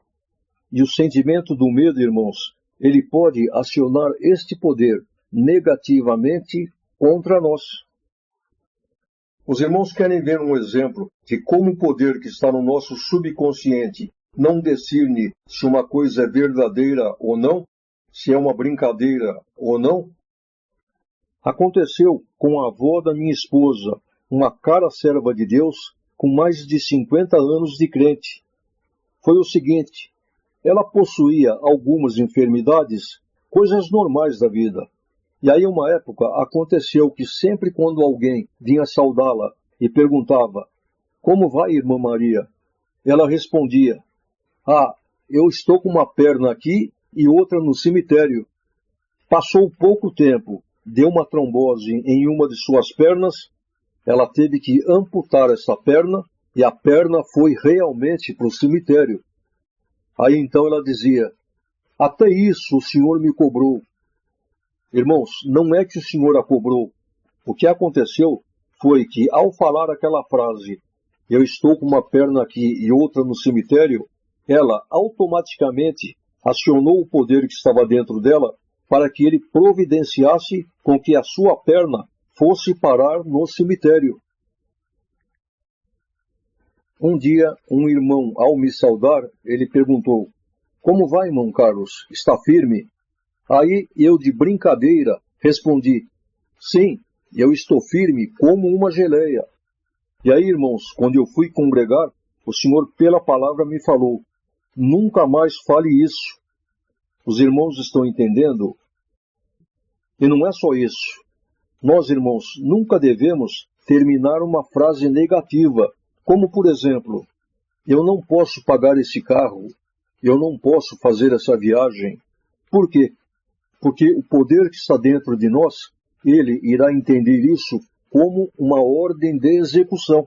E o sentimento do medo, irmãos, ele pode acionar este poder negativamente contra nós. Os irmãos querem ver um exemplo de como o poder que está no nosso subconsciente não discerne se uma coisa é verdadeira ou não, se é uma brincadeira ou não? Aconteceu com a avó da minha esposa, uma cara serva de Deus, com mais de 50 anos de crente. Foi o seguinte, ela possuía algumas enfermidades, coisas normais da vida. E aí, uma época, aconteceu que sempre quando alguém vinha saudá-la e perguntava, como vai, irmã Maria? Ela respondia, eu estou com uma perna aqui e outra no cemitério. Passou pouco tempo, deu uma trombose em uma de suas pernas, ela teve que amputar essa perna e a perna foi realmente para o cemitério. Aí então ela dizia, até isso o Senhor me cobrou. Irmãos, não é que o Senhor a cobrou. O que aconteceu foi que, ao falar aquela frase, eu estou com uma perna aqui e outra no cemitério, ela automaticamente acionou o poder que estava dentro dela para que ele providenciasse com que a sua perna fosse parar no cemitério. Um dia, um irmão, ao me saudar, ele perguntou, como vai, irmão Carlos? Está firme? Aí eu, de brincadeira, respondi, sim, eu estou firme como uma geleia. E aí, irmãos, quando eu fui congregar, o Senhor, pela palavra, me falou, nunca mais fale isso. Os irmãos estão entendendo? E não é só isso. Nós, irmãos, nunca devemos terminar uma frase negativa, como, por exemplo, eu não posso pagar esse carro, eu não posso fazer essa viagem. Por quê? Porque o poder que está dentro de nós, ele irá entender isso como uma ordem de execução.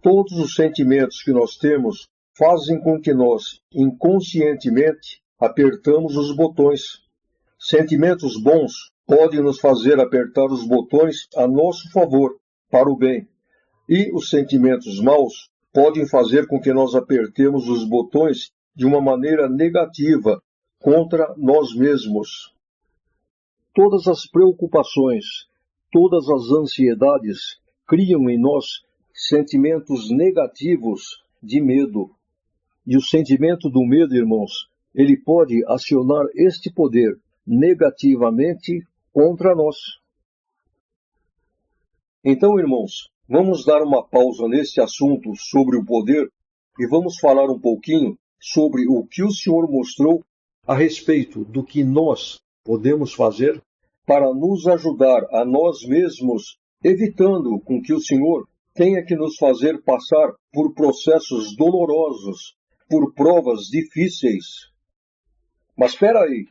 Todos os sentimentos que nós temos fazem com que nós, inconscientemente, apertamos os botões. Sentimentos bons podem nos fazer apertar os botões a nosso favor, para o bem. E os sentimentos maus podem fazer com que nós apertemos os botões de uma maneira negativa, contra nós mesmos. Todas as preocupações, todas as ansiedades criam em nós sentimentos negativos de medo. E o sentimento do medo, irmãos, ele pode acionar este poder negativamente contra nós. Então, irmãos, vamos dar uma pausa neste assunto sobre o poder e vamos falar um pouquinho sobre o que o Senhor mostrou a respeito do que nós podemos fazer para nos ajudar a nós mesmos, evitando com que o Senhor tenha que nos fazer passar por processos dolorosos, por provas difíceis. Mas espera aí,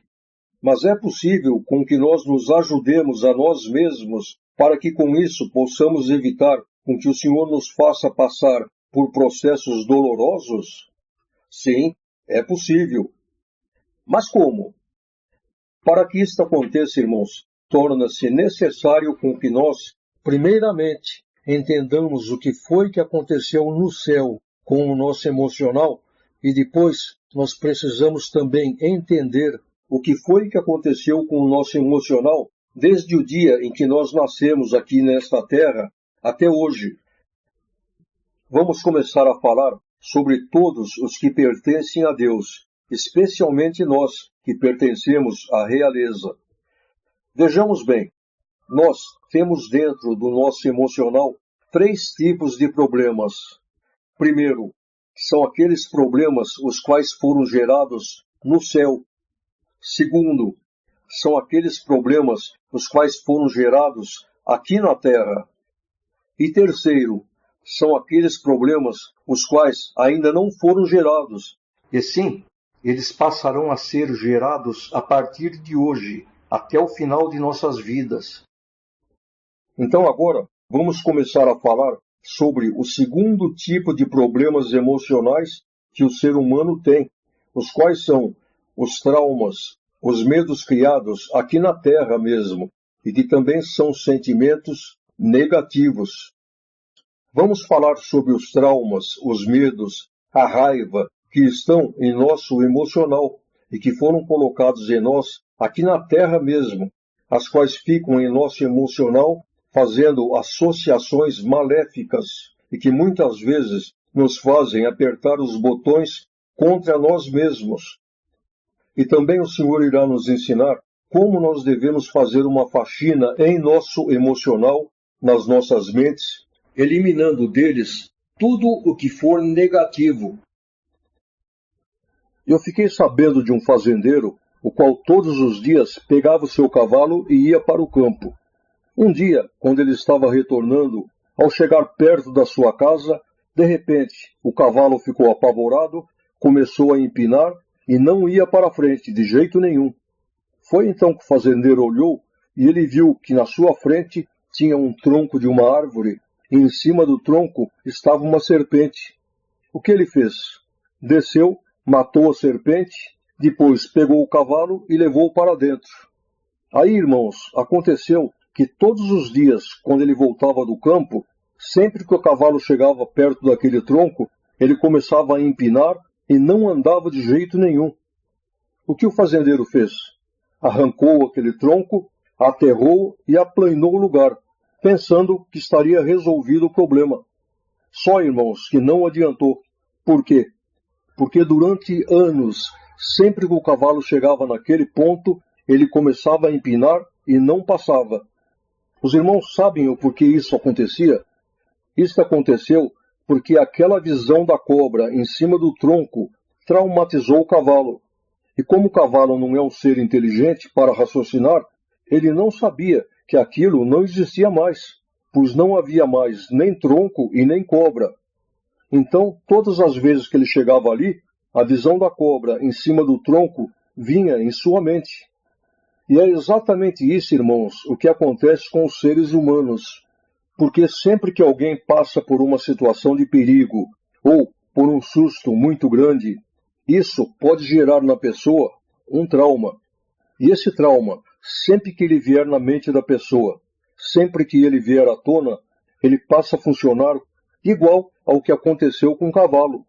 mas é possível com que nós nos ajudemos a nós mesmos para que com isso possamos evitar com que o Senhor nos faça passar por processos dolorosos? Sim, é possível. Mas como? Para que isto aconteça, irmãos, torna-se necessário com que nós, primeiramente, entendamos o que foi que aconteceu no céu com o nosso emocional e depois nós precisamos também entender o que foi que aconteceu com o nosso emocional desde o dia em que nós nascemos aqui nesta terra até hoje. Vamos começar a falar sobre todos os que pertencem a Deus, especialmente nós que pertencemos à realeza. Vejamos bem, nós temos dentro do nosso emocional 3 tipos de problemas. Primeiro, são aqueles problemas os quais foram gerados no céu. Segundo, são aqueles problemas os quais foram gerados aqui na terra. E terceiro, são aqueles problemas os quais ainda não foram gerados. E sim, eles passarão a ser gerados a partir de hoje, até o final de nossas vidas. Então agora, vamos começar a falar sobre o segundo tipo de problemas emocionais que o ser humano tem, os quais são os traumas, os medos criados aqui na Terra mesmo, e que também são sentimentos negativos. Vamos falar sobre os traumas, os medos, a raiva que estão em nosso emocional e que foram colocados em nós aqui na Terra mesmo, as quais ficam em nosso emocional fazendo associações maléficas e que muitas vezes nos fazem apertar os botões contra nós mesmos. E também o Senhor irá nos ensinar como nós devemos fazer uma faxina em nosso emocional, nas nossas mentes, eliminando deles tudo o que for negativo. Eu fiquei sabendo de um fazendeiro, o qual todos os dias pegava o seu cavalo e ia para o campo. Um dia, quando ele estava retornando, ao chegar perto da sua casa, de repente, o cavalo ficou apavorado, começou a empinar e não ia para frente de jeito nenhum. Foi então que o fazendeiro olhou e ele viu que na sua frente tinha um tronco de uma árvore e em cima do tronco estava uma serpente. O que ele fez? Desceu, matou a serpente, depois pegou o cavalo e levou para dentro. Aí, irmãos, aconteceu que todos os dias, quando ele voltava do campo, sempre que o cavalo chegava perto daquele tronco, ele começava a empinar e não andava de jeito nenhum. O que o fazendeiro fez? Arrancou aquele tronco, aterrou e aplanou o lugar, pensando que estaria resolvido o problema. Só, irmãos, que não adiantou. Por quê? Porque durante anos, sempre que o cavalo chegava naquele ponto, ele começava a empinar e não passava. Os irmãos sabem o porquê isso acontecia? Isso aconteceu porque aquela visão da cobra em cima do tronco traumatizou o cavalo. E como o cavalo não é um ser inteligente para raciocinar, ele não sabia que aquilo não existia mais, pois não havia mais nem tronco e nem cobra. Então, todas as vezes que ele chegava ali, a visão da cobra em cima do tronco vinha em sua mente. E é exatamente isso, irmãos, o que acontece com os seres humanos. Porque sempre que alguém passa por uma situação de perigo ou por um susto muito grande, isso pode gerar na pessoa um trauma. E esse trauma, sempre que ele vier na mente da pessoa, sempre que ele vier à tona, ele passa a funcionar igual ao que aconteceu com o cavalo.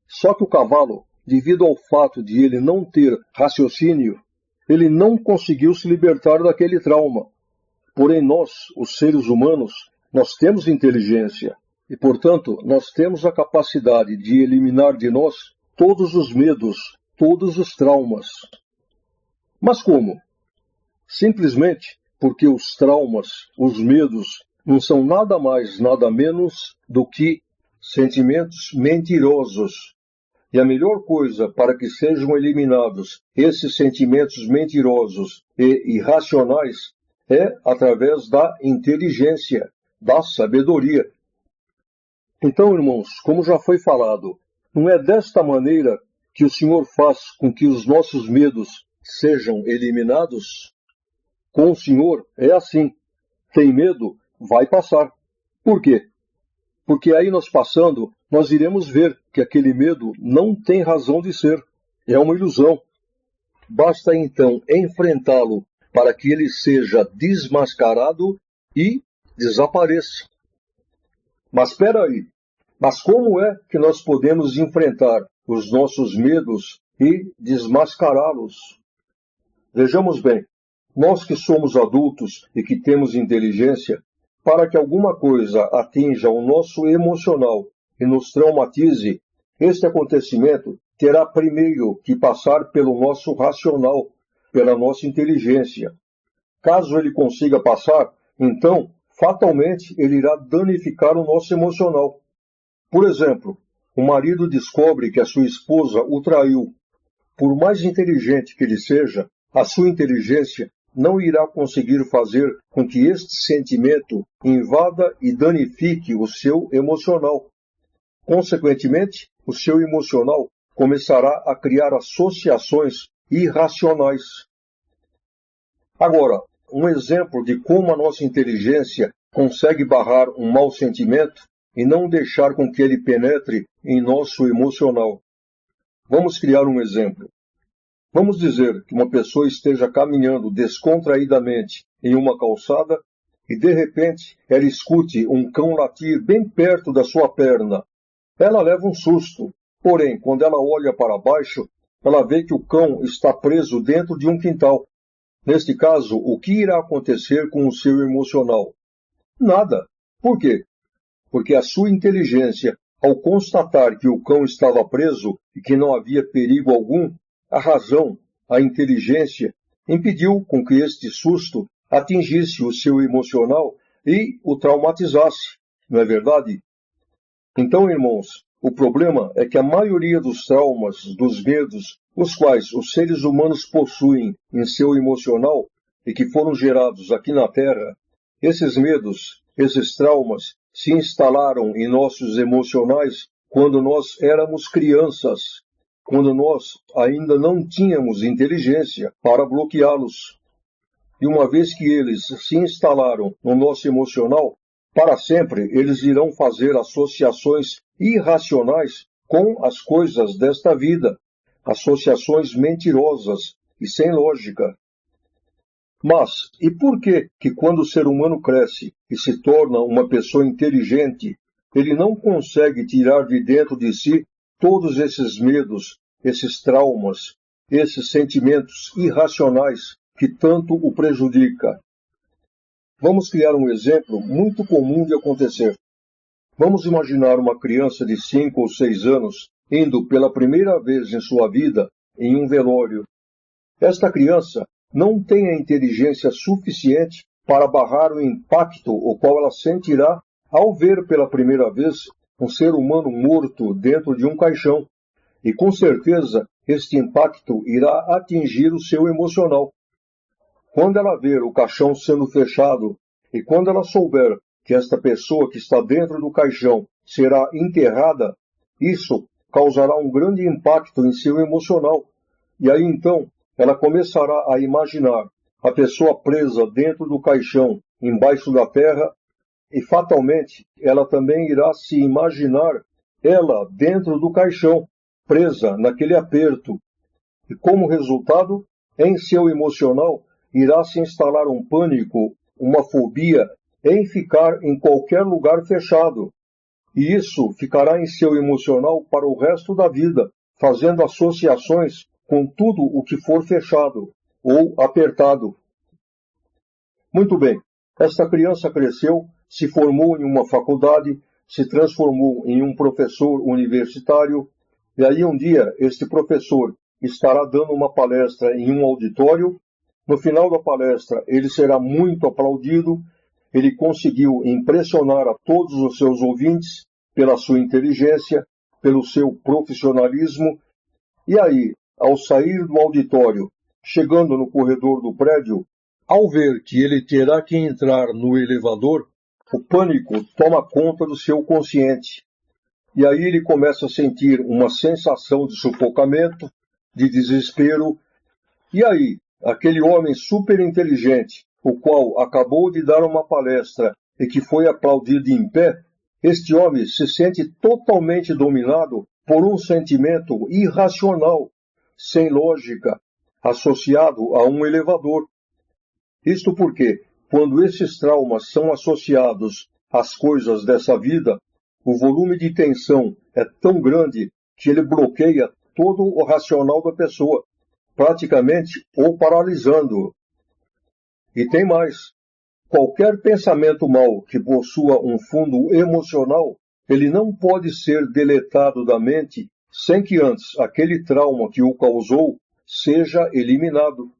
Só que o cavalo, devido ao fato de ele não ter raciocínio, ele não conseguiu se libertar daquele trauma. Porém, nós, os seres humanos, nós temos inteligência e, portanto, nós temos a capacidade de eliminar de nós todos os medos, todos os traumas. Mas como? Simplesmente porque os traumas, os medos, não são nada mais, nada menos do que sentimentos mentirosos. E a melhor coisa para que sejam eliminados esses sentimentos mentirosos e irracionais é através da inteligência, da sabedoria. Então, irmãos, como já foi falado, não é desta maneira que o Senhor faz com que os nossos medos sejam eliminados? Com o Senhor é assim. Tem medo? Vai passar. Por quê? Porque aí nós passando, nós iremos ver que aquele medo não tem razão de ser. É uma ilusão. Basta então enfrentá-lo para que ele seja desmascarado e desapareça. Mas espera aí. Mas como é que nós podemos enfrentar os nossos medos e desmascará-los? Vejamos bem. Nós que somos adultos e que temos inteligência, para que alguma coisa atinja o nosso emocional e nos traumatize, este acontecimento terá primeiro que passar pelo nosso racional, pela nossa inteligência. Caso ele consiga passar, então, fatalmente, ele irá danificar o nosso emocional. Por exemplo, o marido descobre que a sua esposa o traiu. Por mais inteligente que ele seja, a sua inteligência não irá conseguir fazer com que este sentimento invada e danifique o seu emocional. Consequentemente, o seu emocional começará a criar associações irracionais. Agora, um exemplo de como a nossa inteligência consegue barrar um mau sentimento e não deixar com que ele penetre em nosso emocional. Vamos criar um exemplo. Vamos dizer que uma pessoa esteja caminhando descontraídamente em uma calçada e, de repente, ela escute um cão latir bem perto da sua perna. Ela leva um susto, porém, quando ela olha para baixo, ela vê que o cão está preso dentro de um quintal. Neste caso, o que irá acontecer com o seu emocional? Nada. Por quê? Porque a sua inteligência, ao constatar que o cão estava preso e que não havia perigo algum, a razão, a inteligência, impediu com que este susto atingisse o seu emocional e o traumatizasse, não é verdade? Então, irmãos, o problema é que a maioria dos traumas, dos medos, os quais os seres humanos possuem em seu emocional e que foram gerados aqui na Terra, esses medos, esses traumas, se instalaram em nossos emocionais quando nós éramos crianças, quando nós ainda não tínhamos inteligência para bloqueá-los. E uma vez que eles se instalaram no nosso emocional, para sempre eles irão fazer associações irracionais com as coisas desta vida, associações mentirosas e sem lógica. Mas, e por que quando o ser humano cresce e se torna uma pessoa inteligente, ele não consegue tirar de dentro de si todos esses medos, esses traumas, esses sentimentos irracionais que tanto o prejudica? Vamos criar um exemplo muito comum de acontecer. Vamos imaginar uma criança de 5 ou 6 anos indo pela primeira vez em sua vida em um velório. Esta criança não tem a inteligência suficiente para barrar o impacto o qual ela sentirá ao ver pela primeira vez um ser humano morto dentro de um caixão. E com certeza este impacto irá atingir o seu emocional. Quando ela ver o caixão sendo fechado e quando ela souber que esta pessoa que está dentro do caixão será enterrada, isso causará um grande impacto em seu emocional. E aí então ela começará a imaginar a pessoa presa dentro do caixão, embaixo da terra, e fatalmente ela também irá se imaginar ela dentro do caixão, presa naquele aperto. E como resultado, em seu emocional irá se instalar um pânico, uma fobia em ficar em qualquer lugar fechado. E isso ficará em seu emocional para o resto da vida, fazendo associações com tudo o que for fechado ou apertado. Muito bem, esta criança cresceu, se formou em uma faculdade, se transformou em um professor universitário, e aí um dia este professor estará dando uma palestra em um auditório. No final da palestra ele será muito aplaudido, ele conseguiu impressionar a todos os seus ouvintes pela sua inteligência, pelo seu profissionalismo, e aí, ao sair do auditório, chegando no corredor do prédio, ao ver que ele terá que entrar no elevador, o pânico toma conta do seu consciente. E aí ele começa a sentir uma sensação de sufocamento, de desespero. E aí, aquele homem super inteligente, o qual acabou de dar uma palestra e que foi aplaudido em pé, este homem se sente totalmente dominado por um sentimento irracional, sem lógica, associado a um elevador. Isto porque, quando esses traumas são associados às coisas dessa vida, o volume de tensão é tão grande que ele bloqueia todo o racional da pessoa, praticamente o paralisando. E tem mais. Qualquer pensamento mau que possua um fundo emocional, ele não pode ser deletado da mente sem que antes aquele trauma que o causou seja eliminado.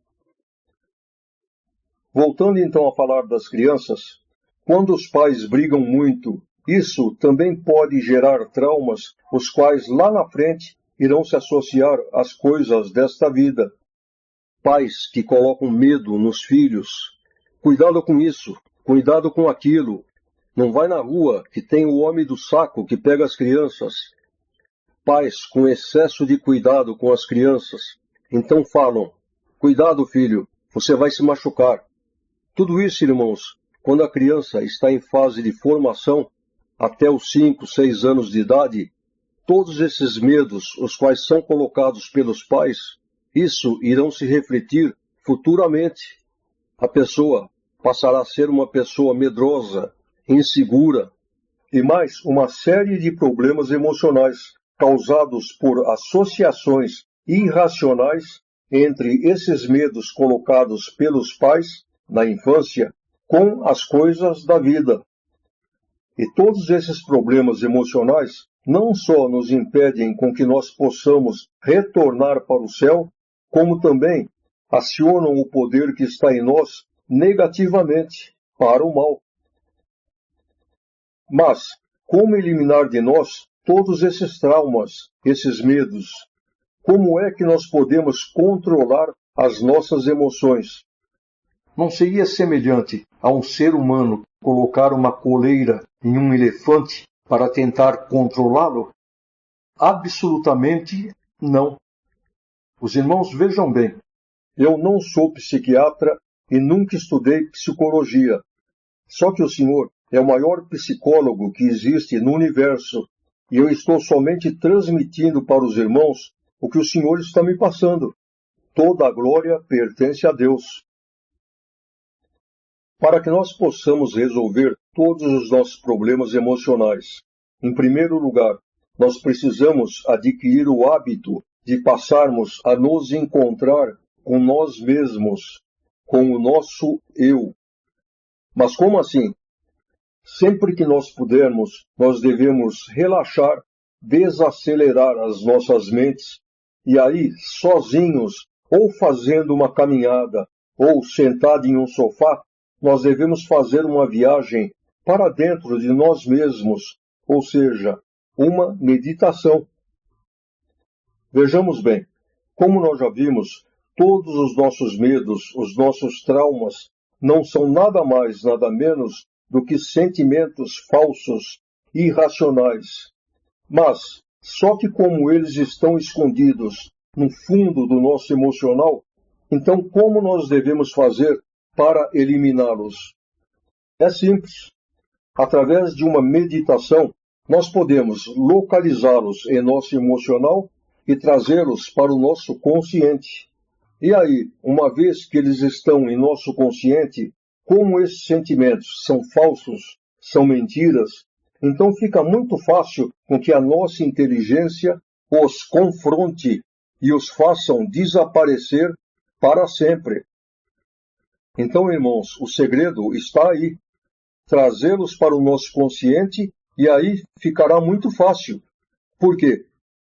Voltando então a falar das crianças, quando os pais brigam muito, isso também pode gerar traumas, os quais lá na frente irão se associar às coisas desta vida. Pais que colocam medo nos filhos. Cuidado com isso, cuidado com aquilo. Não vai na rua, que tem o homem do saco que pega as crianças. Pais com excesso de cuidado com as crianças. Então falam, cuidado filho, você vai se machucar. Tudo isso, irmãos, quando a criança está em fase de formação, até os 5, 6 anos de idade, todos esses medos, os quais são colocados pelos pais, isso irão se refletir futuramente. A pessoa passará a ser uma pessoa medrosa, insegura, e mais uma série de problemas emocionais causados por associações irracionais entre esses medos colocados pelos pais na infância com as coisas da vida. E todos esses problemas emocionais não só nos impedem com que nós possamos retornar para o céu, como também acionam o poder que está em nós negativamente para o mal. Mas, como eliminar de nós todos esses traumas, esses medos? Como é que nós podemos controlar as nossas emoções? Não seria semelhante a um ser humano colocar uma coleira em um elefante para tentar controlá-lo? Absolutamente não. Os irmãos vejam bem. Eu não sou psiquiatra e nunca estudei psicologia. Só que o Senhor é o maior psicólogo que existe no universo e eu estou somente transmitindo para os irmãos o que o Senhor está me passando. Toda a glória pertence a Deus. Para que nós possamos resolver todos os nossos problemas emocionais, em primeiro lugar, nós precisamos adquirir o hábito de passarmos a nos encontrar com nós mesmos, com o nosso eu. Mas como assim? Sempre que nós pudermos, nós devemos relaxar, desacelerar as nossas mentes, e aí, sozinhos, ou fazendo uma caminhada, ou sentado em um sofá, nós devemos fazer uma viagem para dentro de nós mesmos, ou seja, uma meditação. Vejamos bem, como nós já vimos, todos os nossos medos, os nossos traumas, não são nada mais, nada menos do que sentimentos falsos, irracionais. Mas, só que como eles estão escondidos no fundo do nosso emocional, então como nós devemos fazer para eliminá-los? É simples. Através de uma meditação, nós podemos localizá-los em nosso emocional e trazê-los para o nosso consciente. E aí, uma vez que eles estão em nosso consciente, como esses sentimentos são falsos, são mentiras, então fica muito fácil com que a nossa inteligência os confronte e os façam desaparecer para sempre. Então, irmãos, o segredo está aí. Trazê-los para o nosso consciente e aí ficará muito fácil. Por quê?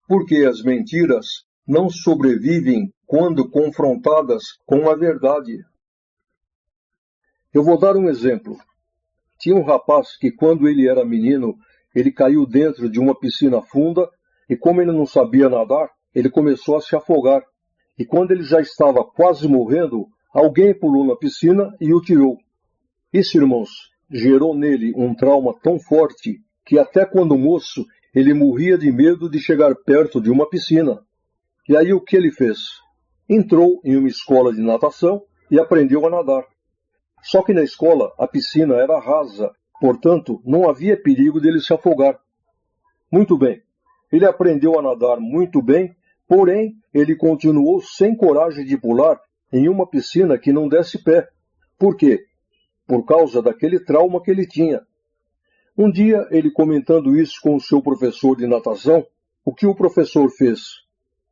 Porque as mentiras não sobrevivem quando confrontadas com a verdade. Eu vou dar um exemplo. Tinha um rapaz que, quando ele era menino, ele caiu dentro de uma piscina funda e, como ele não sabia nadar, ele começou a se afogar. E quando ele já estava quase morrendo, alguém pulou na piscina e o tirou. Isso, irmãos, gerou nele um trauma tão forte que até quando moço ele morria de medo de chegar perto de uma piscina. E aí o que ele fez? Entrou em uma escola de natação e aprendeu a nadar. Só que na escola a piscina era rasa, portanto não havia perigo dele se afogar. Muito bem, ele aprendeu a nadar muito bem, porém ele continuou sem coragem de pular em uma piscina que não desse pé. Por quê? Por causa daquele trauma que ele tinha. Um dia, ele comentando isso com o seu professor de natação, o que o professor fez?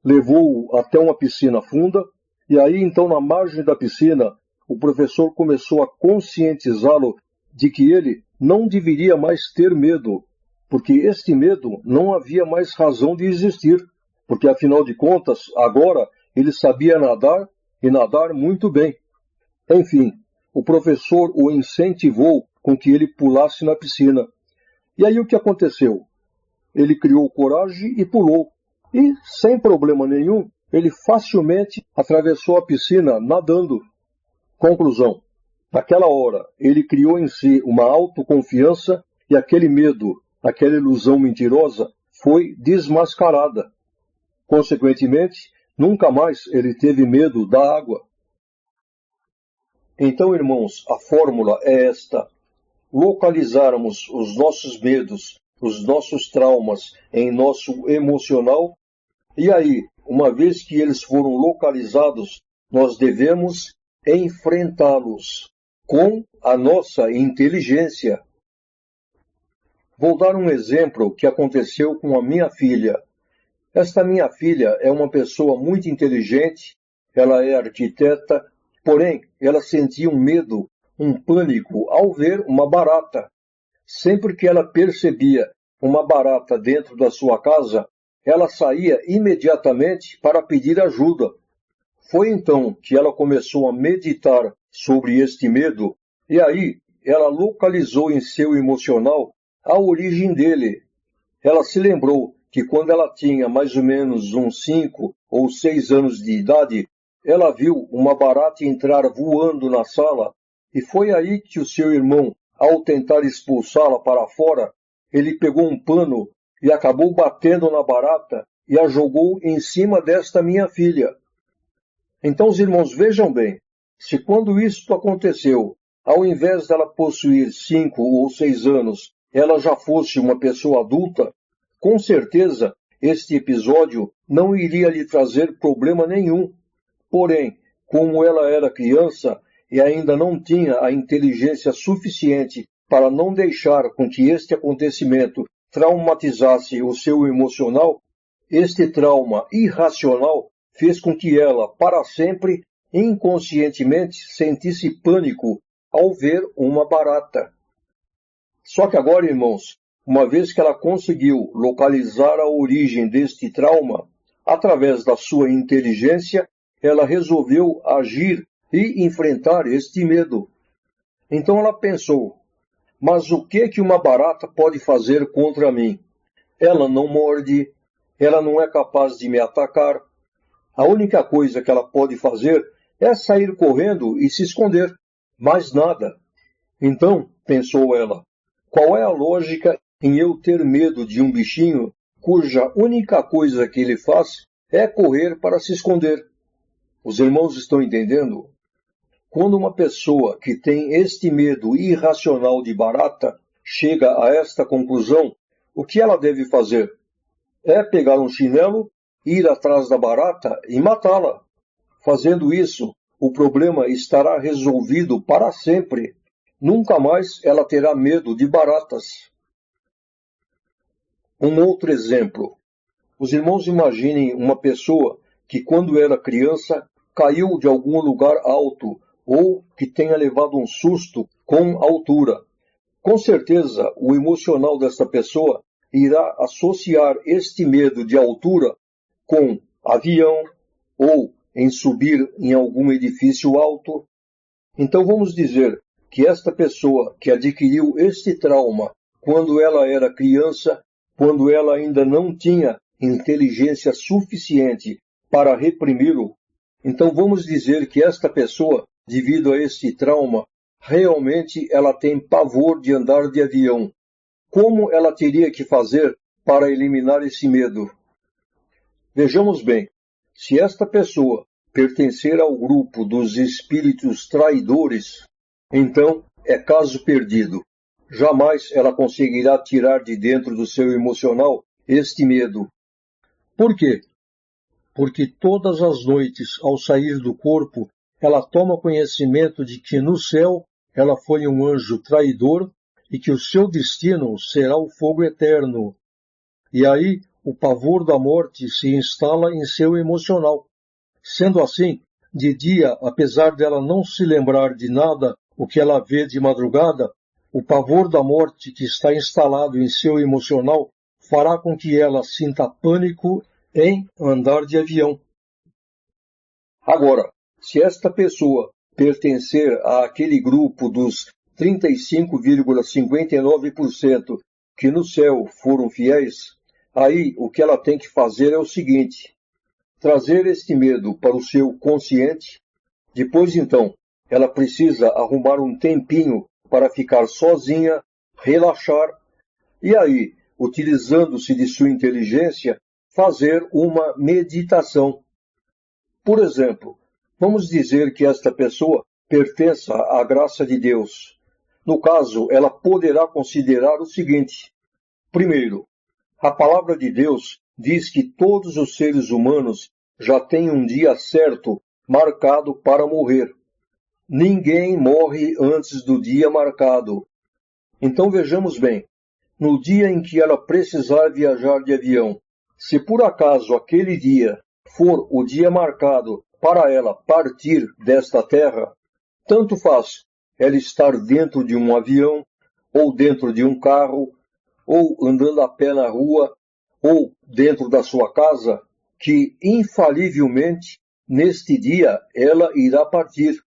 Levou-o até uma piscina funda, e aí então na margem da piscina, o professor começou a conscientizá-lo de que ele não deveria mais ter medo, porque este medo não havia mais razão de existir, porque afinal de contas, agora ele sabia nadar e nadar muito bem. Enfim, o professor o incentivou com que ele pulasse na piscina. E aí o que aconteceu? Ele criou coragem e pulou. E, sem problema nenhum, ele facilmente atravessou a piscina nadando. Conclusão. Naquela hora, ele criou em si uma autoconfiança e aquele medo, aquela ilusão mentirosa, foi desmascarada. Consequentemente, nunca mais ele teve medo da água. Então, irmãos, a fórmula é esta. Localizarmos os nossos medos, os nossos traumas em nosso emocional, e aí, uma vez que eles foram localizados, nós devemos enfrentá-los com a nossa inteligência. Vou dar um exemplo que aconteceu com a minha filha. Esta minha filha é uma pessoa muito inteligente, ela é arquiteta, porém, ela sentia um medo, um pânico ao ver uma barata. Sempre que ela percebia uma barata dentro da sua casa, ela saía imediatamente para pedir ajuda. Foi então que ela começou a meditar sobre este medo, e aí ela localizou em seu emocional a origem dele. Ela se lembrou que quando ela tinha mais ou menos uns 5 ou 6 anos de idade, ela viu uma barata entrar voando na sala, e foi aí que o seu irmão, ao tentar expulsá-la para fora, ele pegou um pano e acabou batendo na barata e a jogou em cima desta minha filha. Então, os irmãos, vejam bem, se quando isso aconteceu, ao invés dela possuir 5 ou 6 anos, ela já fosse uma pessoa adulta, com certeza este episódio não iria lhe trazer problema nenhum. Porém, como ela era criança e ainda não tinha a inteligência suficiente para não deixar com que este acontecimento traumatizasse o seu emocional, este trauma irracional fez com que ela, para sempre, inconscientemente, sentisse pânico ao ver uma barata. Só que agora, irmãos, uma vez que ela conseguiu localizar a origem deste trauma, através da sua inteligência, ela resolveu agir e enfrentar este medo. Então ela pensou, Mas o que uma barata pode fazer contra mim? Ela não morde, ela não é capaz de me atacar. A única coisa que ela pode fazer é sair correndo e se esconder. Mais nada. Então, pensou ela, qual é a lógica em eu ter medo de um bichinho cuja única coisa que ele faz é correr para se esconder? Os irmãos estão entendendo? Quando uma pessoa que tem este medo irracional de barata chega a esta conclusão, o que ela deve fazer? É pegar um chinelo, ir atrás da barata e matá-la. Fazendo isso, o problema estará resolvido para sempre. Nunca mais ela terá medo de baratas. Um outro exemplo. Os irmãos imaginem uma pessoa que, quando era criança, caiu de algum lugar alto ou que tenha levado um susto com altura. Com certeza, o emocional desta pessoa irá associar este medo de altura com avião ou em subir em algum edifício alto. Então vamos dizer que esta pessoa que adquiriu este trauma quando ela era criança, quando ela ainda não tinha inteligência suficiente para reprimi-lo, então vamos dizer que esta pessoa, devido a este trauma, realmente ela tem pavor de andar de avião. Como ela teria que fazer para eliminar esse medo? Vejamos bem, se esta pessoa pertencer ao grupo dos espíritos traidores, então é caso perdido. Jamais ela conseguirá tirar de dentro do seu emocional este medo. Por quê? Porque todas as noites, ao sair do corpo, ela toma conhecimento de que no céu ela foi um anjo traidor e que o seu destino será o fogo eterno. E aí o pavor da morte se instala em seu emocional. Sendo assim, de dia, apesar dela não se lembrar de nada o que ela vê de madrugada, o pavor da morte que está instalado em seu emocional fará com que ela sinta pânico em andar de avião. Agora, se esta pessoa pertencer àquele grupo dos 35,59% que no céu foram fiéis, aí o que ela tem que fazer é o seguinte: trazer este medo para o seu consciente. Depois, então, ela precisa arrumar um tempinho para ficar sozinha, relaxar, e aí, utilizando-se de sua inteligência, fazer uma meditação. Por exemplo, vamos dizer que esta pessoa pertença à graça de Deus. No caso, ela poderá considerar o seguinte: primeiro, a palavra de Deus diz que todos os seres humanos já têm um dia certo marcado para morrer. Ninguém morre antes do dia marcado. Então vejamos bem, no dia em que ela precisar viajar de avião, se por acaso aquele dia for o dia marcado para ela partir desta terra, tanto faz ela estar dentro de um avião, ou dentro de um carro, ou andando a pé na rua, ou dentro da sua casa, que infalivelmente, neste dia, ela irá partir.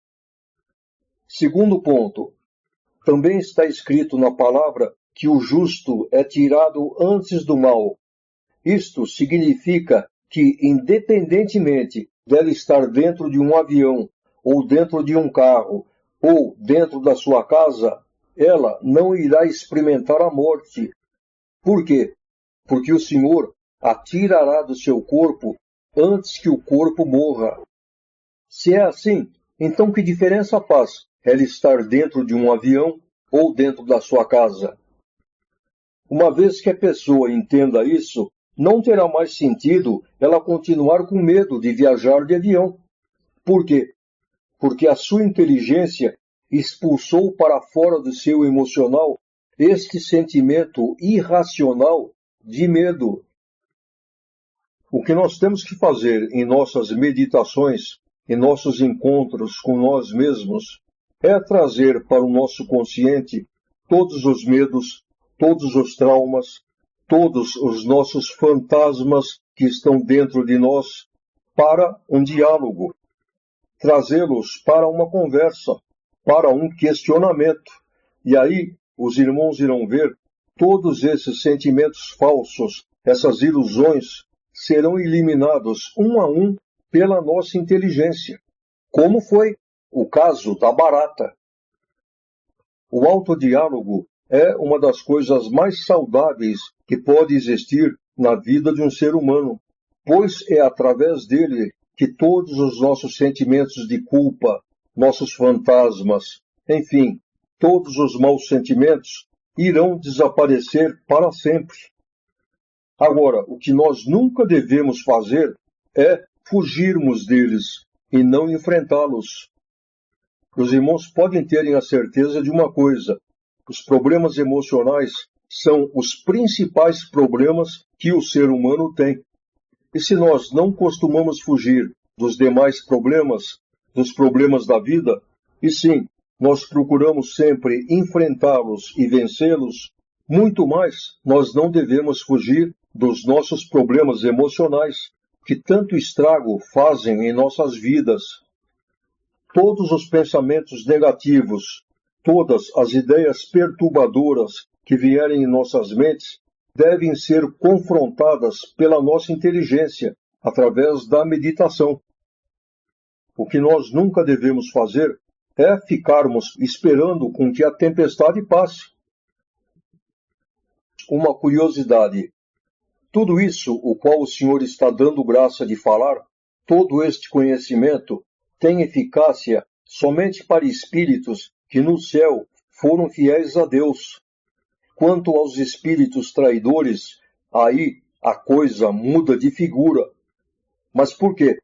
Segundo ponto, também está escrito na palavra que o justo é tirado antes do mal. Isto significa que, independentemente dela estar dentro de um avião, ou dentro de um carro, ou dentro da sua casa, ela não irá experimentar a morte. Por quê? Porque o Senhor a tirará do seu corpo antes que o corpo morra. Se é assim, então que diferença faz ela estar dentro de um avião ou dentro da sua casa? Uma vez que a pessoa entenda isso, não terá mais sentido ela continuar com medo de viajar de avião. Por quê? Porque a sua inteligência expulsou para fora do seu emocional este sentimento irracional de medo. O que nós temos que fazer em nossas meditações, em nossos encontros com nós mesmos, é trazer para o nosso consciente todos os medos, todos os traumas, todos os nossos fantasmas que estão dentro de nós para um diálogo. Trazê-los para uma conversa, para um questionamento. E aí os irmãos irão ver, todos esses sentimentos falsos, essas ilusões, serão eliminados um a um pela nossa inteligência, como foi o caso da barata. O autodiálogo é uma das coisas mais saudáveis que pode existir na vida de um ser humano, pois é através dele que todos os nossos sentimentos de culpa, nossos fantasmas, enfim, todos os maus sentimentos irão desaparecer para sempre. Agora, o que nós nunca devemos fazer é fugirmos deles e não enfrentá-los. Os irmãos podem terem a certeza de uma coisa: os problemas emocionais são os principais problemas que o ser humano tem. E se nós não costumamos fugir dos demais problemas, dos problemas da vida, e sim, nós procuramos sempre enfrentá-los e vencê-los, muito mais nós não devemos fugir dos nossos problemas emocionais, que tanto estrago fazem em nossas vidas. Todos os pensamentos negativos, todas as ideias perturbadoras que vierem em nossas mentes devem ser confrontadas pela nossa inteligência, através da meditação. O que nós nunca devemos fazer é ficarmos esperando com que a tempestade passe. Uma curiosidade: tudo isso, o qual o Senhor está dando graça de falar, todo este conhecimento, tem eficácia somente para espíritos que no céu foram fiéis a Deus. Quanto aos espíritos traidores, aí a coisa muda de figura. Mas por quê?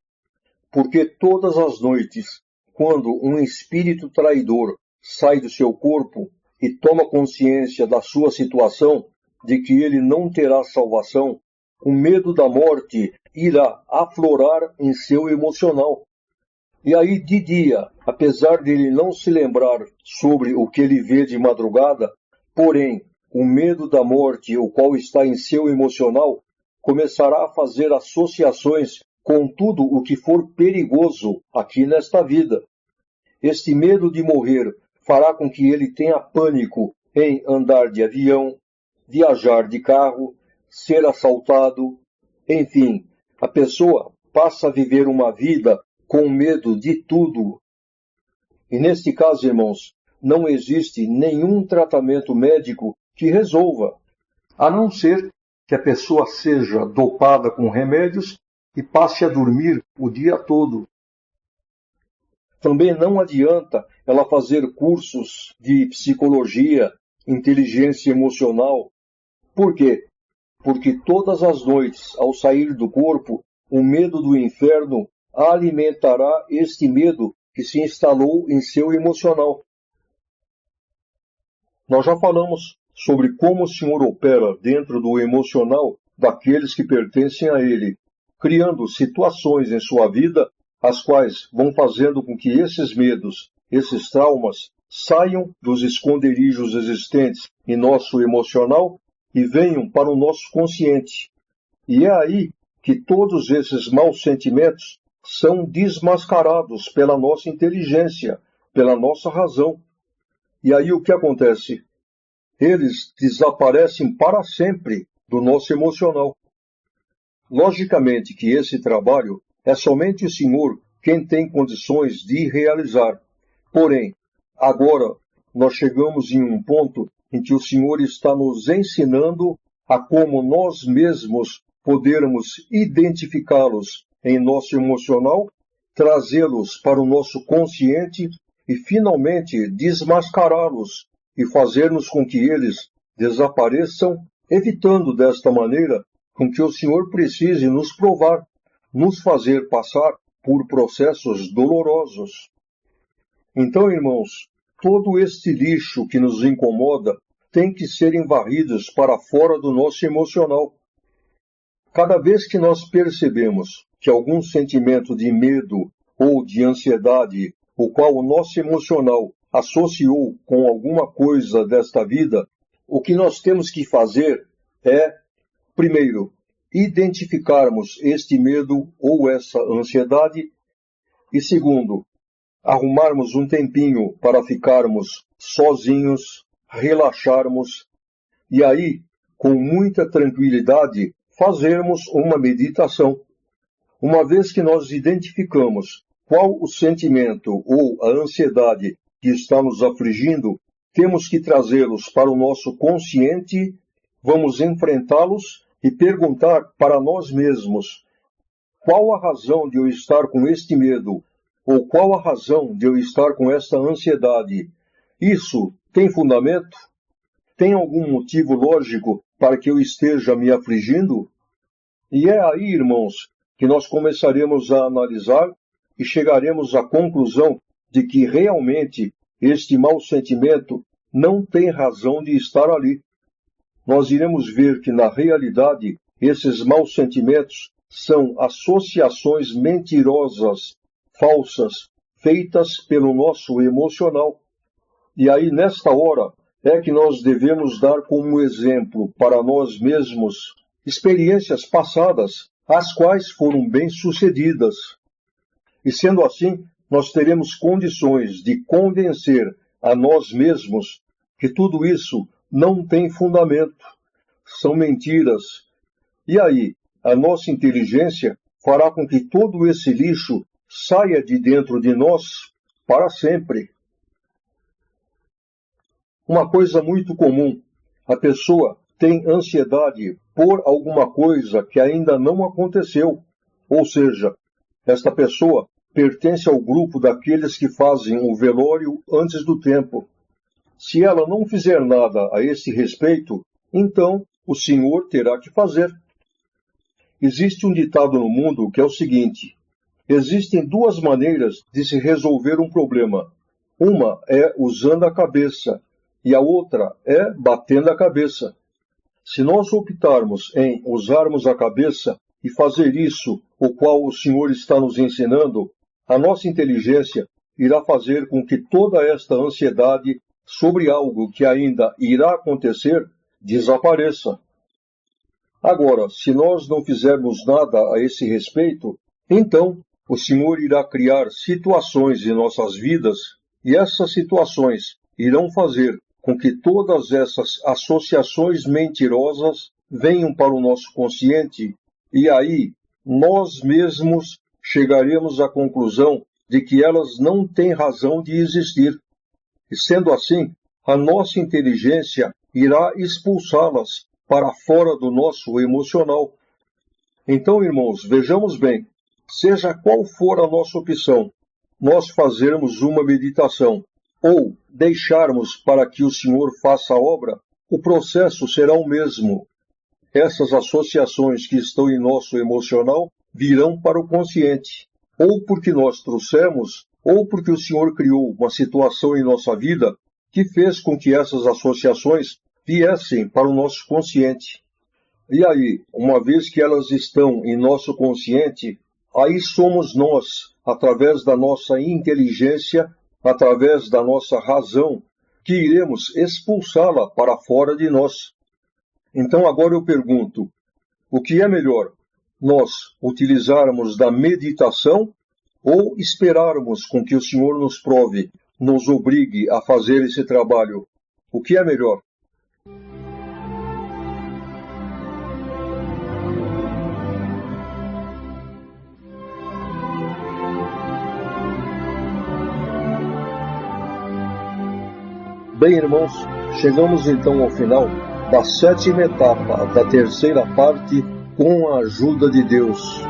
Porque todas as noites, quando um espírito traidor sai do seu corpo e toma consciência da sua situação, de que ele não terá salvação, o medo da morte irá aflorar em seu emocional. E aí, de dia, apesar de ele não se lembrar sobre o que ele vê de madrugada, porém, o medo da morte, o qual está em seu emocional, começará a fazer associações com tudo o que for perigoso aqui nesta vida. Este medo de morrer fará com que ele tenha pânico em andar de avião, viajar de carro, ser assaltado, enfim, a pessoa passa a viver uma vida com medo de tudo. E neste caso, irmãos, não existe nenhum tratamento médico que resolva, a não ser que a pessoa seja dopada com remédios e passe a dormir o dia todo. Também não adianta ela fazer cursos de psicologia, inteligência emocional. Por quê? Porque todas as noites, ao sair do corpo, o medo do inferno alimentará este medo que se instalou em seu emocional. Nós já falamos sobre como o Senhor opera dentro do emocional daqueles que pertencem a Ele, criando situações em sua vida, as quais vão fazendo com que esses medos, esses traumas, saiam dos esconderijos existentes em nosso emocional e venham para o nosso consciente. E é aí que todos esses maus sentimentos são desmascarados pela nossa inteligência, pela nossa razão. E aí o que acontece? Eles desaparecem para sempre do nosso emocional. Logicamente que esse trabalho é somente o Senhor quem tem condições de realizar. Porém, agora nós chegamos em um ponto em que o Senhor está nos ensinando a como nós mesmos podermos identificá-los em nosso emocional, trazê-los para o nosso consciente e finalmente desmascará-los e fazermos com que eles desapareçam, evitando desta maneira com que o Senhor precise nos provar, nos fazer passar por processos dolorosos. Então, irmãos, todo este lixo que nos incomoda tem que ser varridos para fora do nosso emocional. Cada vez que nós percebemos que algum sentimento de medo ou de ansiedade, o qual o nosso emocional associou com alguma coisa desta vida, o que nós temos que fazer é, primeiro, identificarmos este medo ou essa ansiedade e, segundo, arrumarmos um tempinho para ficarmos sozinhos, relaxarmos e aí, com muita tranquilidade, fazermos uma meditação. Uma vez que nós identificamos qual o sentimento ou a ansiedade que está nos afligindo, temos que trazê-los para o nosso consciente, vamos enfrentá-los e perguntar para nós mesmos: qual a razão de eu estar com este medo? Ou qual a razão de eu estar com esta ansiedade? Isso tem fundamento? Tem algum motivo lógico para que eu esteja me afligindo? E é aí, irmãos, que nós começaremos a analisar e chegaremos à conclusão de que realmente este mau sentimento não tem razão de estar ali. Nós iremos ver que, na realidade, esses maus sentimentos são associações mentirosas, falsas, feitas pelo nosso emocional. E aí, nesta hora, é que nós devemos dar como exemplo para nós mesmos experiências passadas, as quais foram bem-sucedidas. E sendo assim, nós teremos condições de convencer a nós mesmos que tudo isso não tem fundamento, são mentiras. E aí, a nossa inteligência fará com que todo esse lixo saia de dentro de nós para sempre. Uma coisa muito comum, a pessoa tem ansiedade por alguma coisa que ainda não aconteceu, ou seja, esta pessoa pertence ao grupo daqueles que fazem o velório antes do tempo. Se ela não fizer nada a esse respeito, então o Senhor terá que fazer. Existe um ditado no mundo que é o seguinte: existem duas maneiras de se resolver um problema. Uma é usando a cabeça e a outra é batendo a cabeça. Se nós optarmos em usarmos a cabeça e fazer isso, o qual o Senhor está nos ensinando, a nossa inteligência irá fazer com que toda esta ansiedade sobre algo que ainda irá acontecer desapareça. Agora, se nós não fizermos nada a esse respeito, então o Senhor irá criar situações em nossas vidas e essas situações irão fazer com que todas essas associações mentirosas venham para o nosso consciente e aí nós mesmos chegaremos à conclusão de que elas não têm razão de existir. E sendo assim, a nossa inteligência irá expulsá-las para fora do nosso emocional. Então, irmãos, vejamos bem, seja qual for a nossa opção, nós fazermos uma meditação ou deixarmos para que o Senhor faça a obra, o processo será o mesmo. Essas associações que estão em nosso emocional virão para o consciente, ou porque nós trouxemos, ou porque o Senhor criou uma situação em nossa vida que fez com que essas associações viessem para o nosso consciente. E aí, uma vez que elas estão em nosso consciente, aí somos nós, através da nossa inteligência, através da nossa razão, que iremos expulsá-la para fora de nós. Então agora eu pergunto, o que é melhor? Nós utilizarmos da meditação ou esperarmos com que o Senhor nos prove, nos obrigue a fazer esse trabalho? O que é melhor? Bem, irmãos, chegamos então ao final da 7ª etapa da terceira parte, com a ajuda de Deus.